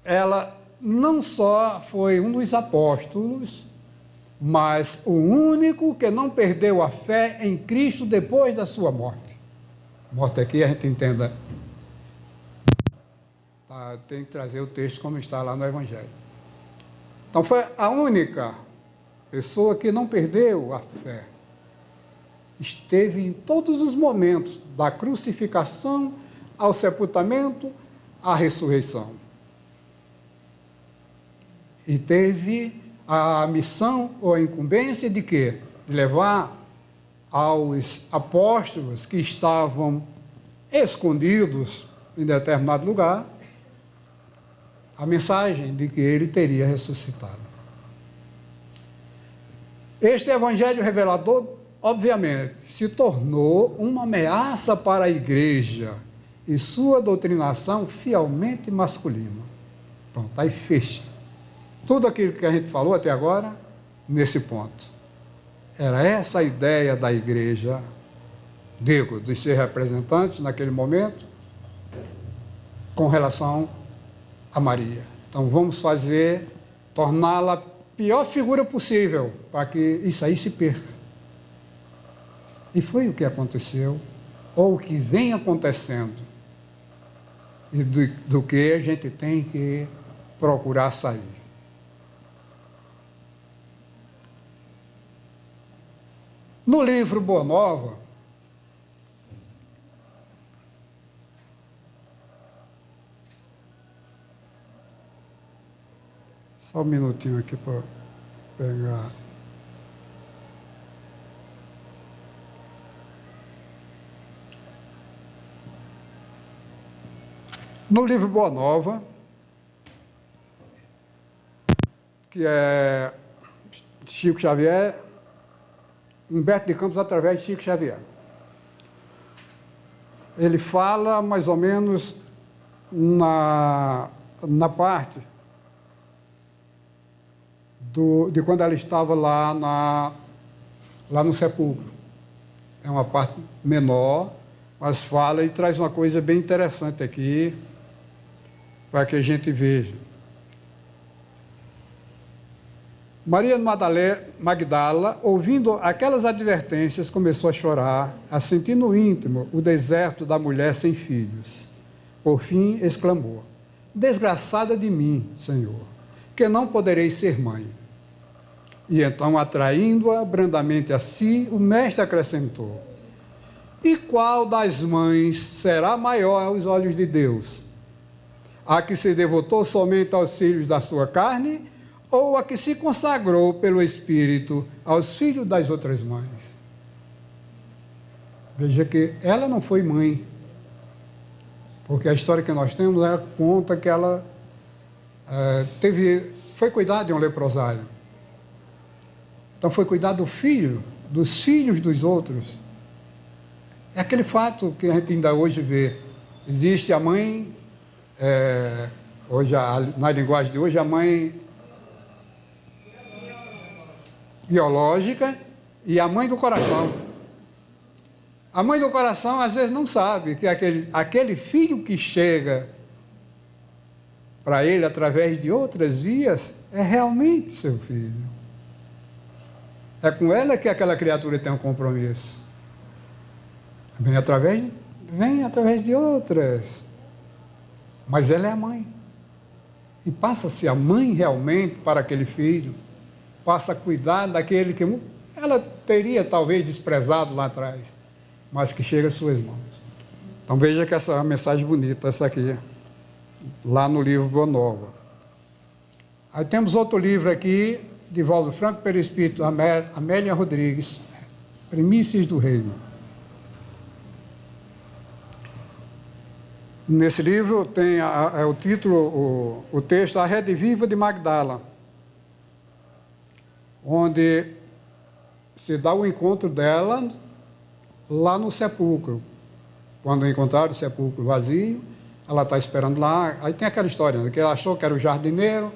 ela não só foi um dos apóstolos, mas o único que não perdeu a fé em Cristo depois da sua morte. Morte aqui a gente entenda. Tá, tem que trazer o texto como está lá no Evangelho. Então foi a única pessoa que não perdeu a fé. Esteve em todos os momentos, da crucificação ao sepultamento, à ressurreição. E teve a missão ou a incumbência de quê? De levar aos apóstolos que estavam escondidos em determinado lugar a mensagem de que ele teria ressuscitado. Este evangelho revelador, obviamente, se tornou uma ameaça para a igreja e sua doutrinação fielmente masculina. Pronto, aí fecha. Tudo aquilo que a gente falou até agora, nesse ponto. Era essa a ideia da igreja, digo, dos seus representantes naquele momento, com relação a Maria. Então vamos fazer, torná-la a pior figura possível, para que isso aí se perca. E foi o que aconteceu, ou o que vem acontecendo, e do que a gente tem que procurar sair. No livro Boa Nova, só um minutinho aqui para pegar. No livro Boa Nova, que é Chico Xavier, Humberto de Campos através de Chico Xavier. Ele fala mais ou menos na parte de quando ela estava lá no sepulcro. É uma parte menor, mas fala e traz uma coisa bem interessante aqui, para que a veja. Maria Magdala, ouvindo aquelas advertências, começou a chorar, a sentir no íntimo o deserto da mulher sem filhos. Por fim, exclamou: desgraçada de mim, Senhor, que não poderei ser mãe. E então, atraindo-a brandamente a si, o mestre acrescentou: e qual das mães será maior aos olhos de Deus? A que se devotou somente aos filhos da sua carne, ou a que se consagrou pelo Espírito aos filhos das outras mães? Veja que ela não foi mãe, porque a história que nós temos conta que ela foi cuidar de um leprosário. Então foi cuidar do filho, dos filhos dos outros. É aquele fato que a gente ainda hoje vê. Existe a mãe, na linguagem de hoje, a mãe biológica e a mãe do coração. A mãe do coração às vezes não sabe que aquele filho que chega para ele através de outras vias é realmente seu filho. É com ela que aquela criatura tem um compromisso. Vem através de outras. Mas ela é a mãe. E passa a ser a mãe realmente para aquele filho. Passa a cuidar daquele que ela teria talvez desprezado lá atrás, mas que chega às suas mãos. Então veja que essa é uma mensagem bonita, essa aqui, lá no livro Boa Nova. Aí temos outro livro aqui, de Valdo Franco Perispírito, Amélia Rodrigues, Primícias do Reino. Nesse livro tem o título, o texto, A Rede Viva de Magdala, onde se dá o encontro dela lá no sepulcro. Quando encontraram o sepulcro vazio, ela está esperando lá. Aí tem aquela história, né, que ela achou que era o jardineiro,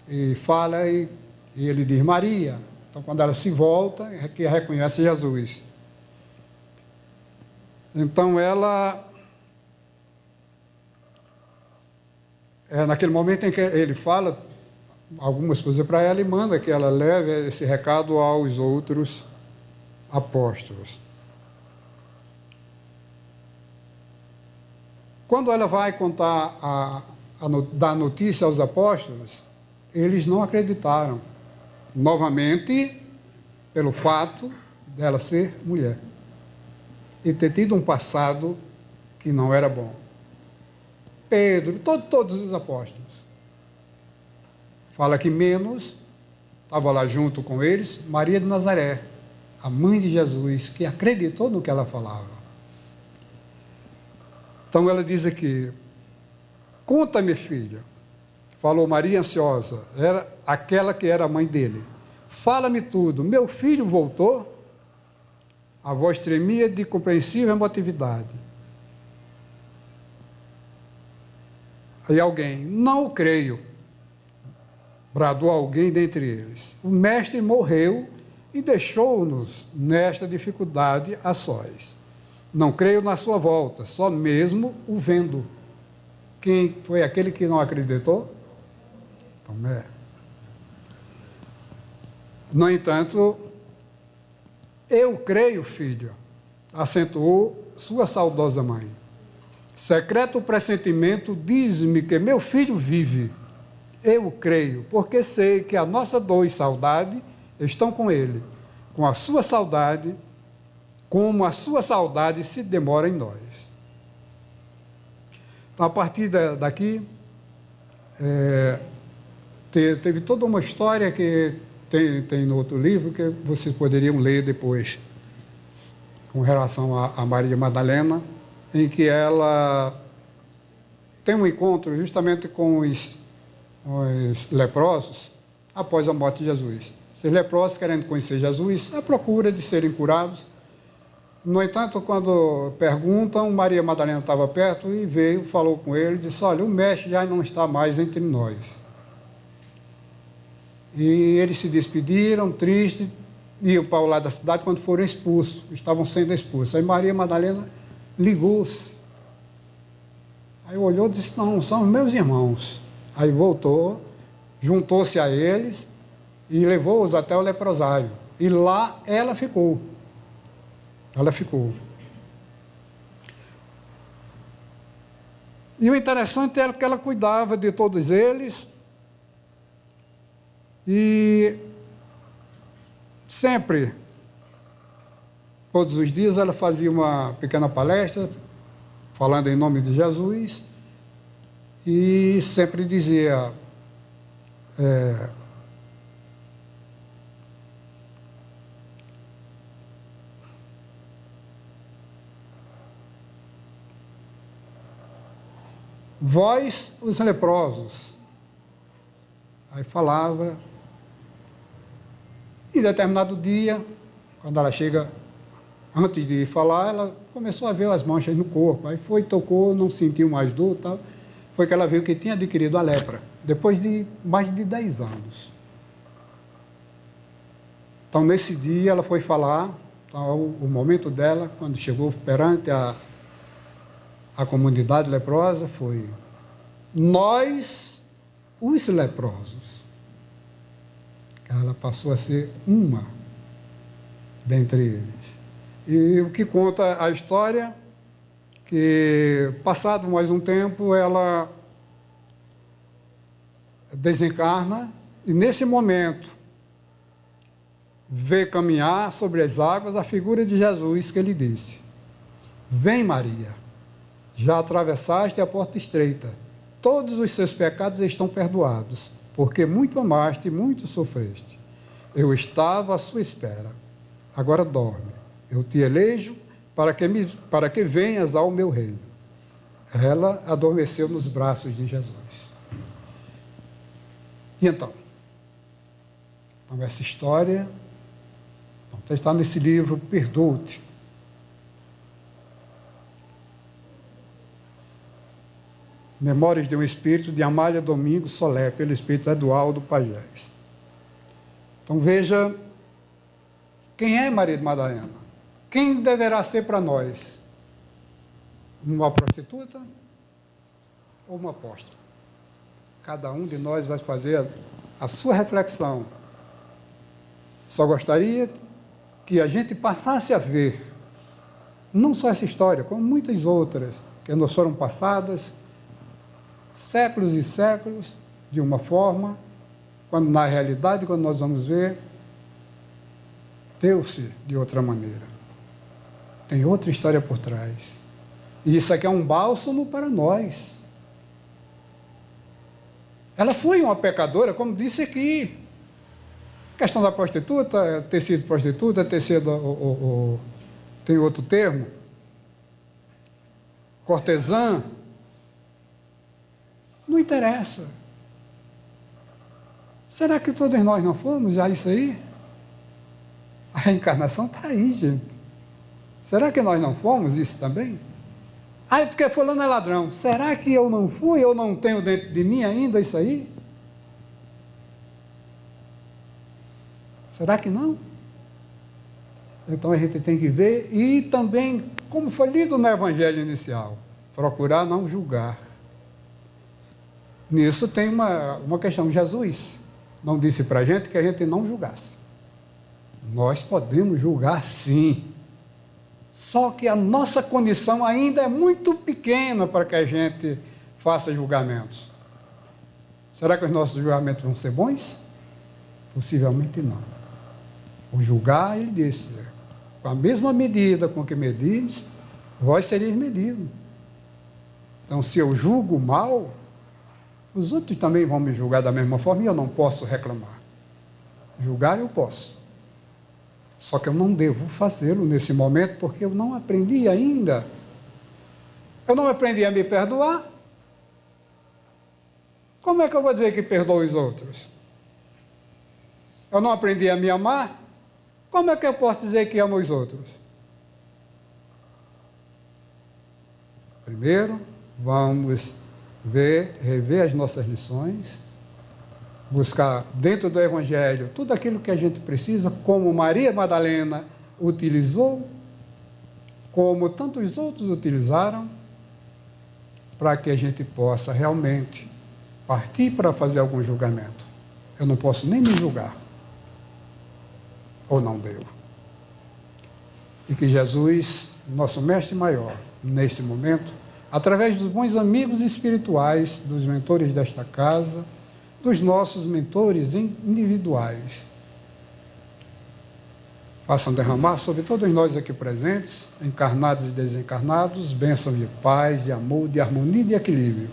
e fala, e ele diz Maria. Então, quando ela se volta, é que reconhece Jesus. Então, ela naquele momento em que ele fala algumas coisas para ela e manda que ela leve esse recado aos outros apóstolos. Quando ela vai contar, dar notícia aos apóstolos, eles não acreditaram. Novamente, pelo fato dela ser mulher e ter tido um passado que não era bom. Pedro, todos os apóstolos. Fala que menos, estava lá junto com eles, Maria de Nazaré, a mãe de Jesus, que acreditou no que ela falava. Então ela diz aqui, conta-me, filha, falou Maria ansiosa, era aquela que era a mãe dele. Fala-me tudo, meu filho voltou? A voz tremia de compreensível emotividade. Aí alguém, não o creio, bradou alguém dentre eles. O mestre morreu e deixou-nos nesta dificuldade a sós. Não creio na sua volta, só mesmo o vendo. Quem foi aquele que não acreditou? Tomé. No entanto, eu creio, filho, acentuou sua saudosa mãe. Secreto pressentimento diz-me que meu filho vive. Eu creio, porque sei que a nossa dor e saudade estão com ele, com a sua saudade, como a sua saudade se demora em nós. Então, a partir daqui, teve toda uma história que tem no outro livro, que vocês poderiam ler depois, com relação a Maria Madalena, em que ela tem um encontro justamente com os leprosos após a morte de Jesus. Esses leprosos, querendo conhecer Jesus, à procura de serem curados. No entanto, quando perguntam, Maria Madalena estava perto e veio, falou com ele, disse, olha, o mestre já não está mais entre nós. E eles se despediram, tristes, iam para o lado da cidade quando foram expulsos, estavam sendo expulsos. Aí Maria Madalena ligou-se. Aí olhou e disse, não, são os meus irmãos. Aí voltou, juntou-se a eles e levou-os até o leprosário. E lá ela ficou. Ela ficou. E o interessante era que ela cuidava de todos eles e sempre, todos os dias, ela fazia uma pequena palestra falando em nome de Jesus e sempre dizia vós, os leprosos. Aí falava. Em determinado dia, quando ela chega, antes de falar, ela começou a ver as manchas no corpo. Aí foi, tocou, não sentiu mais dor e tal. Foi que ela viu que tinha adquirido a lepra, depois de mais de 10 anos. Então, nesse dia, ela foi falar. Então, o momento dela, quando chegou perante a comunidade leprosa, foi nós, os leprosos. Ela passou a ser uma dentre eles. E o que conta a história, que passado mais um tempo, ela desencarna e nesse momento vê caminhar sobre as águas a figura de Jesus, que ele disse, vem Maria, já atravessaste a porta estreita, todos os seus pecados estão perdoados, porque muito amaste e muito sofreste. Eu estava à sua espera. Agora dorme. Eu te elejo para que venhas ao meu reino. Ela adormeceu nos braços de Jesus. E então essa história está nesse livro, Perdoa-te. Memórias de um Espírito, de Amália Domingos Solé, pelo Espírito Eduardo Pagés. Então veja, quem é Maria de Madalena? Quem deverá ser para nós? Uma prostituta ou uma apóstola? cada um de nós vai fazer a sua reflexão. Só gostaria que a gente passasse a ver, não só essa história, como muitas outras, que nos foram passadas séculos e séculos, de uma forma, quando na realidade, quando nós vamos ver, deu-se de outra maneira. Tem outra história por trás. E isso aqui é um bálsamo para nós. Ela foi uma pecadora, como disse aqui. A questão da prostituta, ter sido prostituta, ter sido, tem outro termo, cortesã. Não interessa. Será que todos nós não fomos já isso aí? A reencarnação está aí, gente. Será que nós não fomos isso também? Ah, é porque fulano é ladrão. Será que eu não fui? Eu não tenho dentro de mim ainda isso aí? Será que não? Então a gente tem que ver, e também, como foi lido no Evangelho inicial, procurar não julgar. Nisso tem uma questão. Jesus não disse para a gente que a gente não julgasse. Nós podemos julgar sim. Só que a nossa condição ainda é muito pequena para que a gente faça julgamentos. Será que os nossos julgamentos vão ser bons? Possivelmente não. O julgar, ele disse, com a mesma medida com que medis, vós sereis medidos. Então, se eu julgo mal, os outros também vão me julgar da mesma forma e eu não posso reclamar. Julgar eu posso. Só que eu não devo fazê-lo nesse momento porque eu não aprendi ainda. Eu não aprendi a me perdoar. Como é que eu vou dizer que perdoo os outros? Eu não aprendi a me amar. Como é que eu posso dizer que amo os outros? Primeiro, vamos rever as nossas lições, buscar dentro do Evangelho tudo aquilo que a gente precisa, como Maria Madalena utilizou, como tantos outros utilizaram, para que a gente possa realmente partir para fazer algum julgamento. Eu não posso nem me julgar, ou não devo. E que Jesus, nosso mestre maior, nesse momento, através dos bons amigos espirituais, dos mentores desta casa, dos nossos mentores individuais, façam derramar sobre todos nós aqui presentes, encarnados e desencarnados, bênçãos de paz, de amor, de harmonia e de equilíbrio,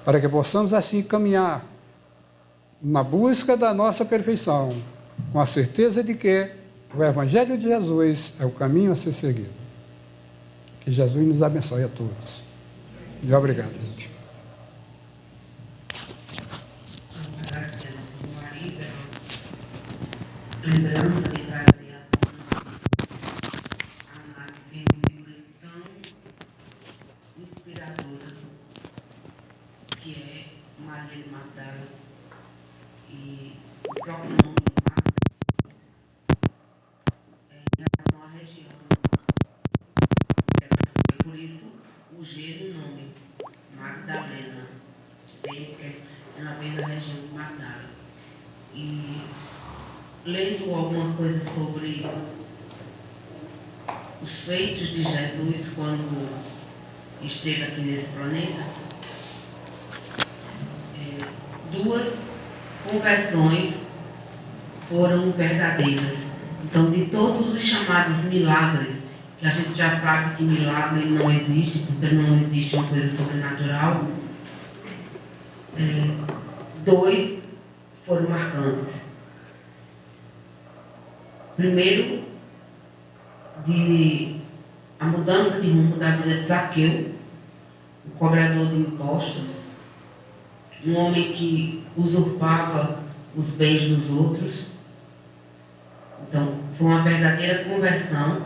para que possamos assim caminhar na busca da nossa perfeição, com a certeza de que o Evangelho de Jesus é o caminho a ser seguido. Que Jesus nos abençoe a todos. E obrigado, gente. Lembrança de trazer a figura tão inspiradora que é Maria de Magdala, e o próprio nome em relação à região. Por isso o G no nome, Magdalena, ela vem da região de Magdala. E lendo alguma coisa sobre os feitos de Jesus quando esteve aqui nesse planeta, duas conversões foram verdadeiras. Então, de todos os chamados milagres, que a gente já sabe que milagre não existe, porque não existe uma coisa sobrenatural, dois foram marcantes. Primeiro, a mudança de rumo da vida de Zaqueu, o cobrador de impostos, um homem que usurpava os bens dos outros. Então, foi uma verdadeira conversão,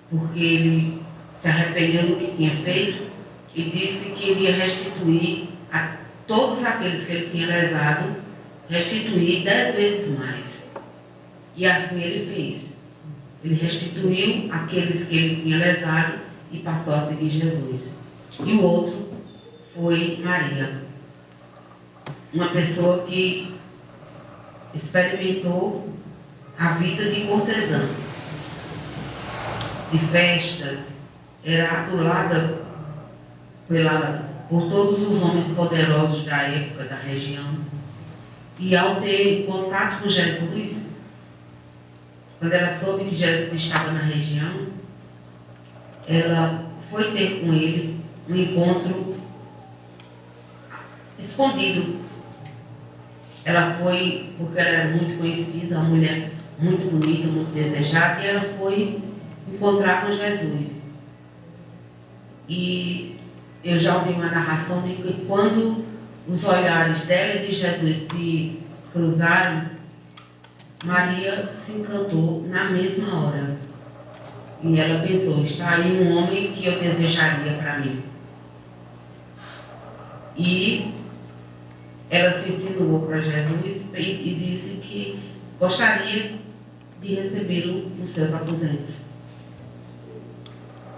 porque ele se arrependeu do que tinha feito e disse que iria restituir a todos aqueles que ele tinha lesado, restituir 10 vezes mais. E assim ele fez. Ele restituiu aqueles que ele tinha lesado e passou a seguir Jesus. E o outro foi Maria, uma pessoa que experimentou a vida de cortesã, de festas, era adulada por todos os homens poderosos da época, da região. E ao ter contato com Jesus, quando ela soube que Jesus estava na região, ela foi ter com ele um encontro escondido. Ela foi, porque ela era muito conhecida, uma mulher muito bonita, muito desejada, e ela foi encontrar com Jesus. E eu já ouvi uma narração de que quando os olhares dela e de Jesus se cruzaram, Maria se encantou na mesma hora. E ela pensou, está aí um homem que eu desejaria para mim. E ela se insinuou para Jesus e disse que gostaria de recebê-lo nos seus aposentos.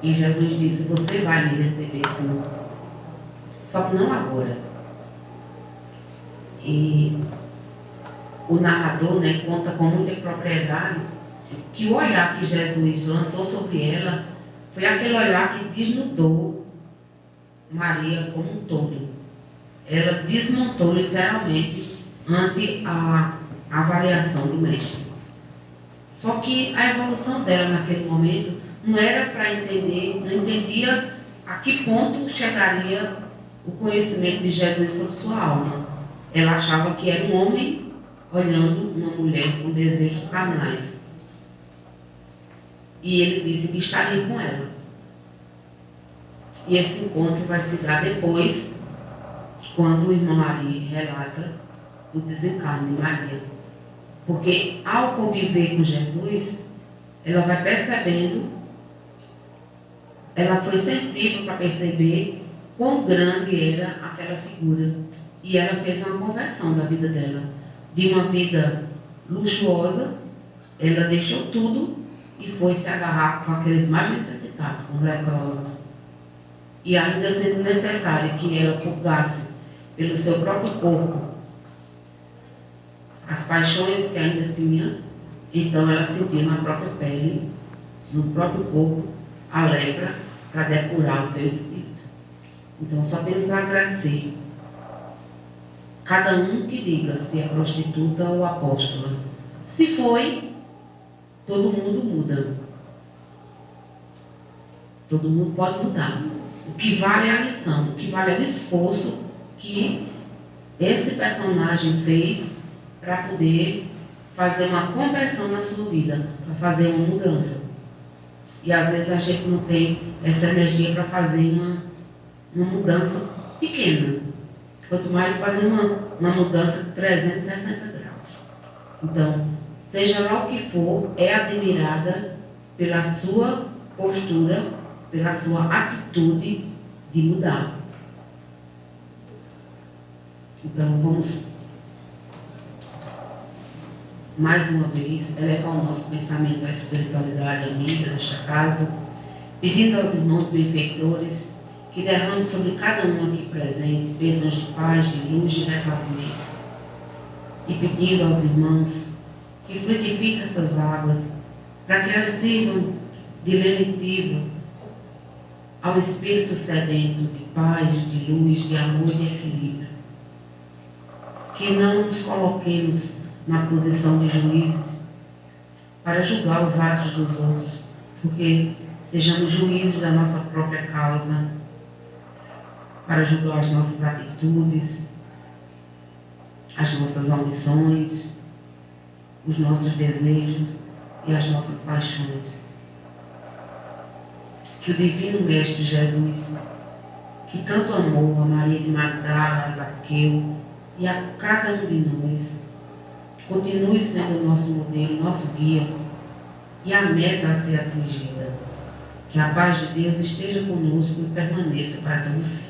E Jesus disse, você vai me receber sim, só que não agora. E o narrador, né, conta com muita propriedade que o olhar que Jesus lançou sobre ela foi aquele olhar que desnudou Maria como um todo. Ela desmontou literalmente ante a avaliação do mestre. Só que a evolução dela naquele momento não era para entender, não entendia a que ponto chegaria o conhecimento de Jesus sobre sua alma. Ela achava que era um homem olhando uma mulher com desejos carnais. E ele disse que estaria com ela. E esse encontro vai se dar depois, quando o irmão Ari relata o desencarne de Maria. Porque ao conviver com Jesus, ela vai percebendo, ela foi sensível para perceber quão grande era aquela figura. E ela fez uma conversão da vida dela. De uma vida luxuosa, ela deixou tudo e foi se agarrar com aqueles mais necessitados, com leprosos. E ainda sendo necessário que ela purgasse pelo seu próprio corpo as paixões que ainda tinha, então ela sentiu na própria pele, no próprio corpo, a lepra para depurar o seu espírito. Então só temos a agradecer. Cada um que diga se é prostituta ou apóstola. Se foi, todo mundo muda. Todo mundo pode mudar. O que vale é a lição, o que vale é o esforço que esse personagem fez para poder fazer uma conversão na sua vida, para fazer uma mudança. E às vezes a gente não tem essa energia para fazer uma mudança pequena. Quanto mais fazer uma mudança de 360 graus. Então, seja lá o que for, é admirada pela sua postura, pela sua atitude de mudar. Então, vamos mais uma vez elevar o nosso pensamento à espiritualidade amiga desta casa, pedindo aos irmãos benfeitores que derrame sobre cada um aqui presente bênçãos de paz, de luz, de refazimento. E pedindo aos irmãos que frutifiquem essas águas, para que elas sirvam de lenitivo ao espírito sedento de paz, de luz, de amor e de equilíbrio. Que não nos coloquemos na posição de juízes para julgar os atos dos outros, porque sejamos juízes da nossa própria causa, para julgar as nossas atitudes, as nossas ambições, os nossos desejos e as nossas paixões. Que o Divino Mestre Jesus, que tanto amou a Maria de Magdala, a Zaqueu e a cada um de nós, continue sendo o nosso modelo, nosso guia e a meta a ser atingida. Que a paz de Deus esteja conosco e permaneça para todos sempre.